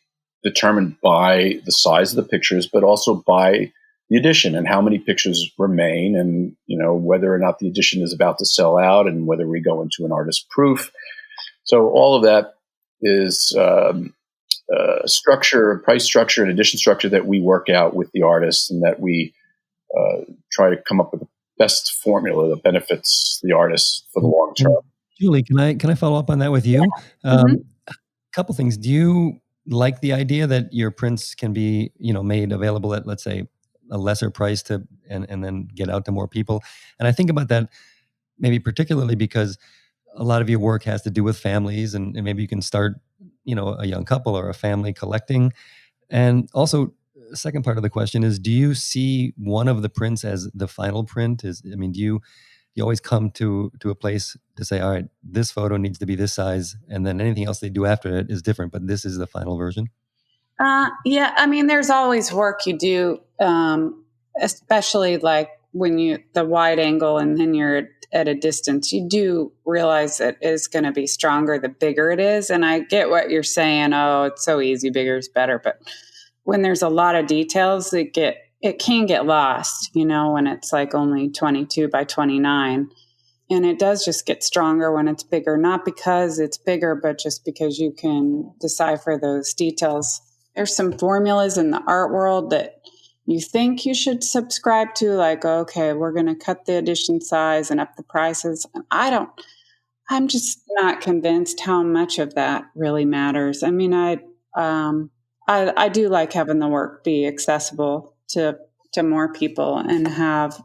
determined by the size of the pictures, but also by the edition and how many pictures remain, and whether or not the edition is about to sell out, and whether we go into an artist proof. So all of that is price structure, and edition structure that we work out with the artists, and that we try to come up with the best formula that benefits the artist for the long term. Julie, can I follow up on that with you? A couple things. Do you like the idea that your prints can be made available at, let's say, a lesser price and then get out to more people? And I think about that maybe particularly because a lot of your work has to do with families, and maybe you can start, a young couple or a family collecting. And also, the second part of the question is, do you see one of the prints as the final print? Do you always come to a place to say, all right, this photo needs to be this size, and then anything else they do after it is different, but this is the final version? Yeah, there's always work you do, especially like when the wide angle and then you're at a distance, you do realize that it is going to be stronger the bigger it is. And I get what you're saying. Oh, it's so easy, bigger is better. But when there's a lot of details, it can get lost, when it's like only 22 by 29. And it does just get stronger when it's bigger, not because it's bigger, but just because you can decipher those details. There's some formulas in the art world that you think you should subscribe to, like, okay, we're going to cut the edition size and up the prices. And I'm just not convinced how much of that really matters. I mean, I do like having the work be accessible to more people and have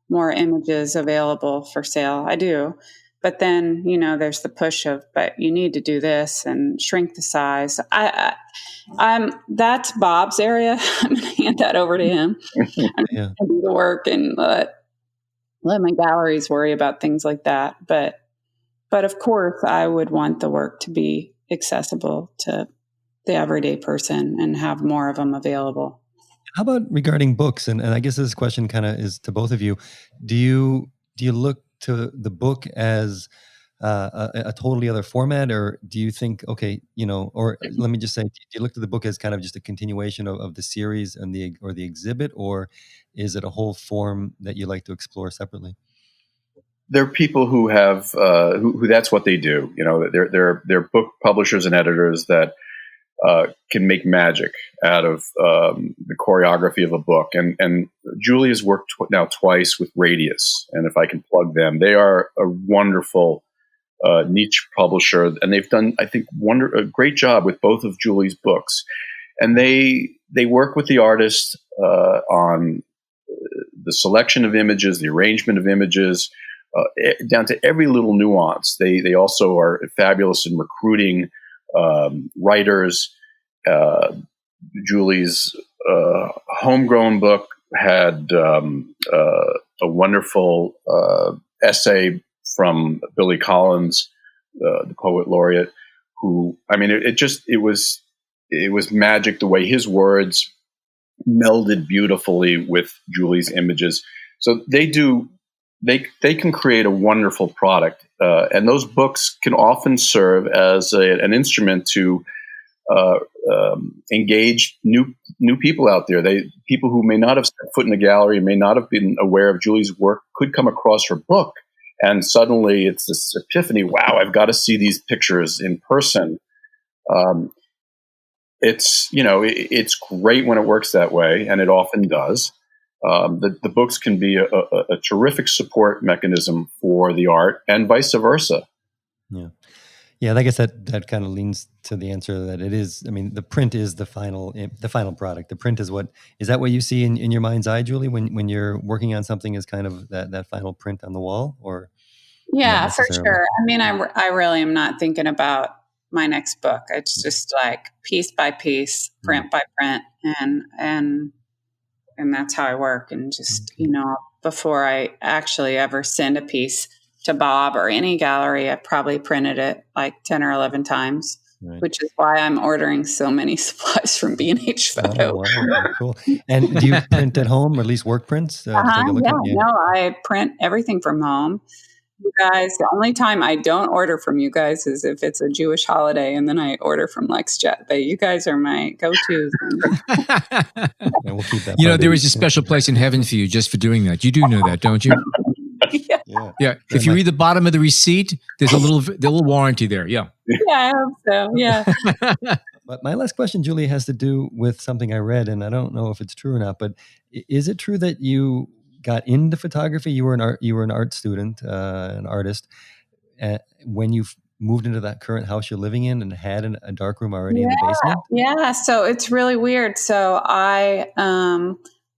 more images available for sale. I do. But then, there's the push of, but you need to do this and shrink the size. That's Bob's area. I'm going to hand that over to him. I'm going to do the work and let my galleries worry about things like that. But of course, I would want the work to be accessible to the everyday person and have more of them available. How about regarding books? And I guess this question kind of is to both of you. Do you look to the book as a totally other format, or do you think, okay, or let me just say, do you look to the book as kind of just a continuation of the series and the exhibit, or is it a whole form that you like to explore separately? There are people who have who that's what they do. They're book publishers and editors that can make magic out of the choreography of a book. And Julie has worked now twice with Radius, and if I can plug them, they are a wonderful niche publisher, and they've done, I think, a great job with both of Julie's books. And they work with the artist on the selection of images, the arrangement of images, down to every little nuance. They also are fabulous in recruiting writers. Julie's homegrown book had a wonderful essay from Billy Collins, the poet laureate, who, I mean, it was magic the way his words melded beautifully with Julie's images. So they can create a wonderful product, and those books can often serve as an instrument to engage new people out there. People who may not have set foot in a gallery, may not have been aware of Julie's work, could come across her book, and suddenly it's this epiphany: wow, I've got to see these pictures in person. It's great when it works that way, and it often does. The books can be a terrific support mechanism for the art, and vice versa. Yeah, I guess that kind of leans to the answer that it is. I mean, the print is the final product. The print is that what you see in your mind's eye, Julie, when you're working on something, is kind of that final print on the wall, or? Yeah, for sure. I mean, I really am not thinking about my next book. It's just like piece by piece, print by print, and that's how I work. And just, before I actually ever send a piece to Bob or any gallery, I probably printed it like 10 or 11 times, which is why I'm ordering so many supplies from B&H Photo. Oh, wow, cool. And do you print at home, or at least work prints? No, I print everything from home. You guys, the only time I don't order from you guys is if it's a Jewish holiday, and then I order from LexJet. But you guys are my go-tos. We'll keep that. There is a special place in heaven for you just for doing that. You do know that, don't you? Yeah. If you read the bottom of the receipt, there's a little warranty there. Yeah. Yeah, I hope so. Yeah. But my last question, Julie, has to do with something I read, and I don't know if it's true or not. But is it true that you got into photography? You were an art student, an artist, when you moved into that current house you're living in, and had a darkroom already in the basement. Yeah, so it's really weird. So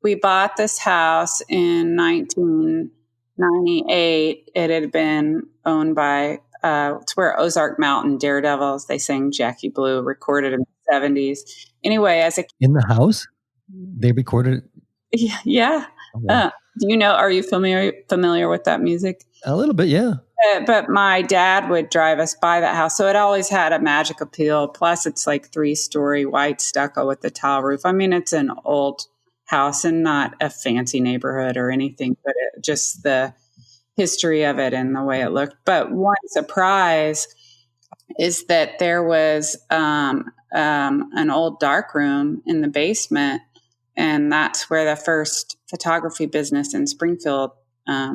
we bought this house in 1998. It had been owned by it's where Ozark Mountain Daredevils, they sang Jackie Blue, recorded in the 70s. Anyway, in the house they recorded it. Yeah. Oh, wow. Are you familiar with that music? A little bit, yeah. But my dad would drive us by that house. So it always had a magic appeal. Plus, it's like 3-story white stucco with the tile roof. I mean, it's an old house and not a fancy neighborhood or anything, but history of it and the way it looked. But one surprise is that there was an old darkroom in the basement, and that's where the first photography business in Springfield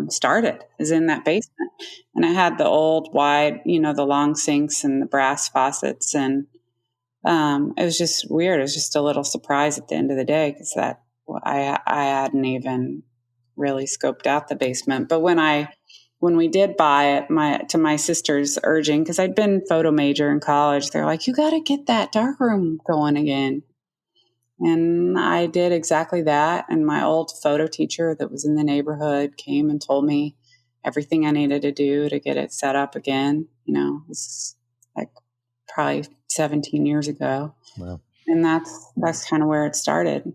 started, is in that basement. And it had the old wide, the long sinks and the brass faucets, and it was just weird. It was just a little surprise at the end of the day, because that I hadn't even really scoped out the basement. But when we did buy it, to my sister's urging, because I'd been photo major in college, they're like, you got to get that darkroom going again. And I did exactly that. And my old photo teacher that was in the neighborhood came and told me everything I needed to do to get it set up again. It was like probably 17 years ago. Wow. And that's kind of where it started.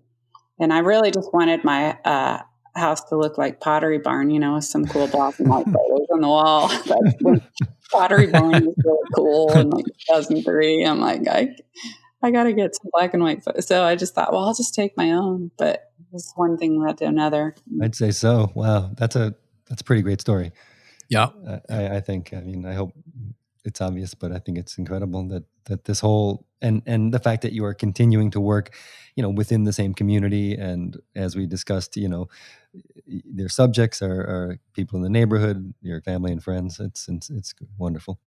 And I really just wanted my house to look like Pottery Barn, with some cool black and white photos on the wall. That's when Pottery Barn was really cool in 2003. I'm like, I got to get some black and white photos. So I just thought, well, I'll just take my own. But this one thing led to another. I'd say so. Wow. That's a pretty great story. Yeah. I think, I hope it's obvious, but I think it's incredible that this whole, and the fact that you are continuing to work, within the same community. And as we discussed, their subjects are people in the neighborhood, your family and friends. It's wonderful.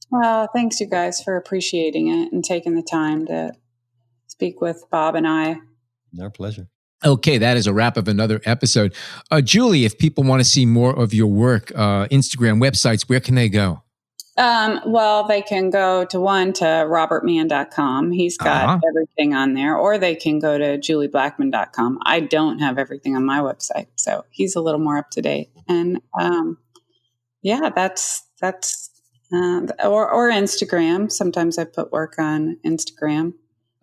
Well, thanks you guys for appreciating it and taking the time to speak with Bob and I. Our pleasure. Okay, that is a wrap of another episode. Julie, if people want to see more of your work, Instagram, websites, where can they go? Well, they can go to robertmann.com. He's got everything on there, or they can go to julieblackmon.com. I don't have everything on my website, so he's a little more up to date. And that's or Instagram. Sometimes I put work on Instagram.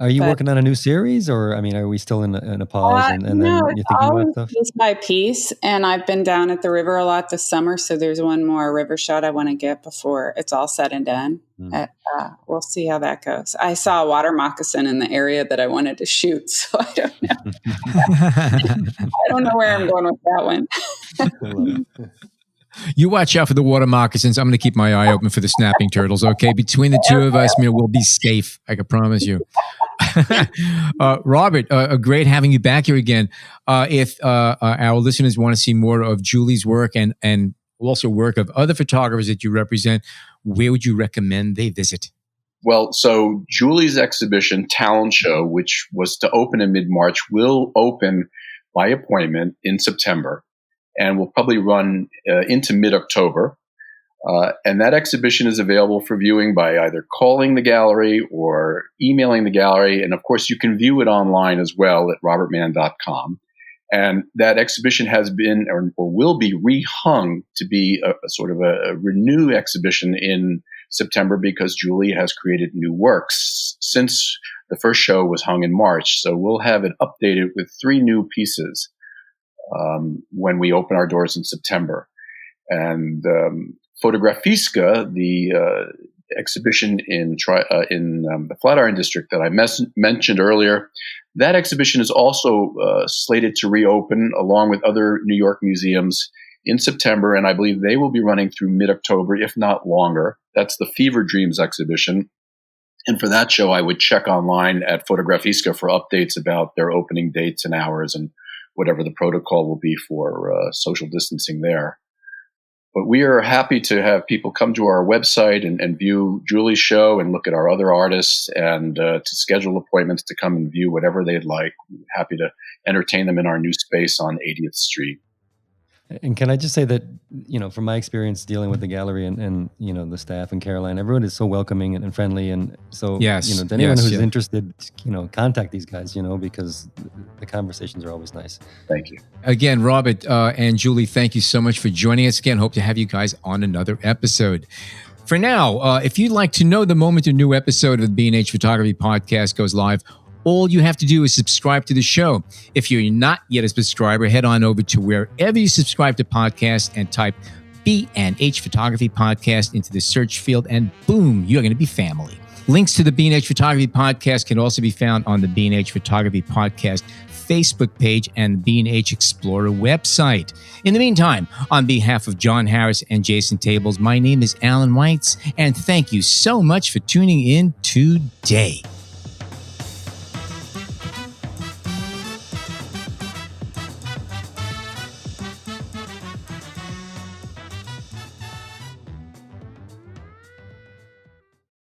Are you working on a new series, or are we still in a pause and then you're thinking about stuff? Piece by piece, and I've been down at the river a lot this summer, so there's one more river shot I want to get before it's all said and done. We'll see how that goes. I saw a water moccasin in the area that I wanted to shoot, so I don't know. I don't know where I'm going with that one. You watch out for the water moccasins. I'm going to keep my eye open for the snapping turtles, okay? Between the two of us, we'll be safe. I can promise you. Robert, great having you back here again. If our listeners want to see more of Julie's work and also work of other photographers that you represent, where would you recommend they visit? Well, so Julie's exhibition, Talent Show, which was to open in mid-March, will open by appointment in September, and will probably run into mid-October. And that exhibition is available for viewing by either calling the gallery or emailing the gallery. And of course, you can view it online as well at robertmann.com. And that exhibition has been or will be rehung to be a sort of a renew exhibition in September, because Julie has created new works since the first show was hung in March. So we'll have it updated with 3 new pieces when we open our doors in September. And Fotografiska, the exhibition in the Flatiron District that I mentioned earlier, that exhibition is also slated to reopen along with other New York museums in September, and I believe they will be running through mid-October, if not longer. That's the Fever Dreams exhibition. And for that show, I would check online at Fotografiska for updates about their opening dates and hours and whatever the protocol will be for social distancing there. But we are happy to have people come to our website and view Julie's show and look at our other artists and to schedule appointments to come and view whatever they'd like. We're happy to entertain them in our new space on 80th Street. And can I just say that, from my experience dealing with the gallery and the staff and Caroline, everyone is so welcoming and friendly. And so, to anyone who's interested, contact these guys, because the conversations are always nice. Thank you. Again, Robert and Julie, thank you so much for joining us again. Hope to have you guys on another episode. For now, if you'd like to know the moment a new episode of the B&H Photography Podcast goes live, all you have to do is subscribe to the show. If you're not yet a subscriber, head on over to wherever you subscribe to podcasts and type B&H Photography Podcast into the search field, and boom, you're going to be family. Links to the B&H Photography Podcast can also be found on the B&H Photography Podcast Facebook page and the B&H Explorer website. In the meantime, on behalf of John Harris and Jason Tables, my name is Alan Weitz, and thank you so much for tuning in today.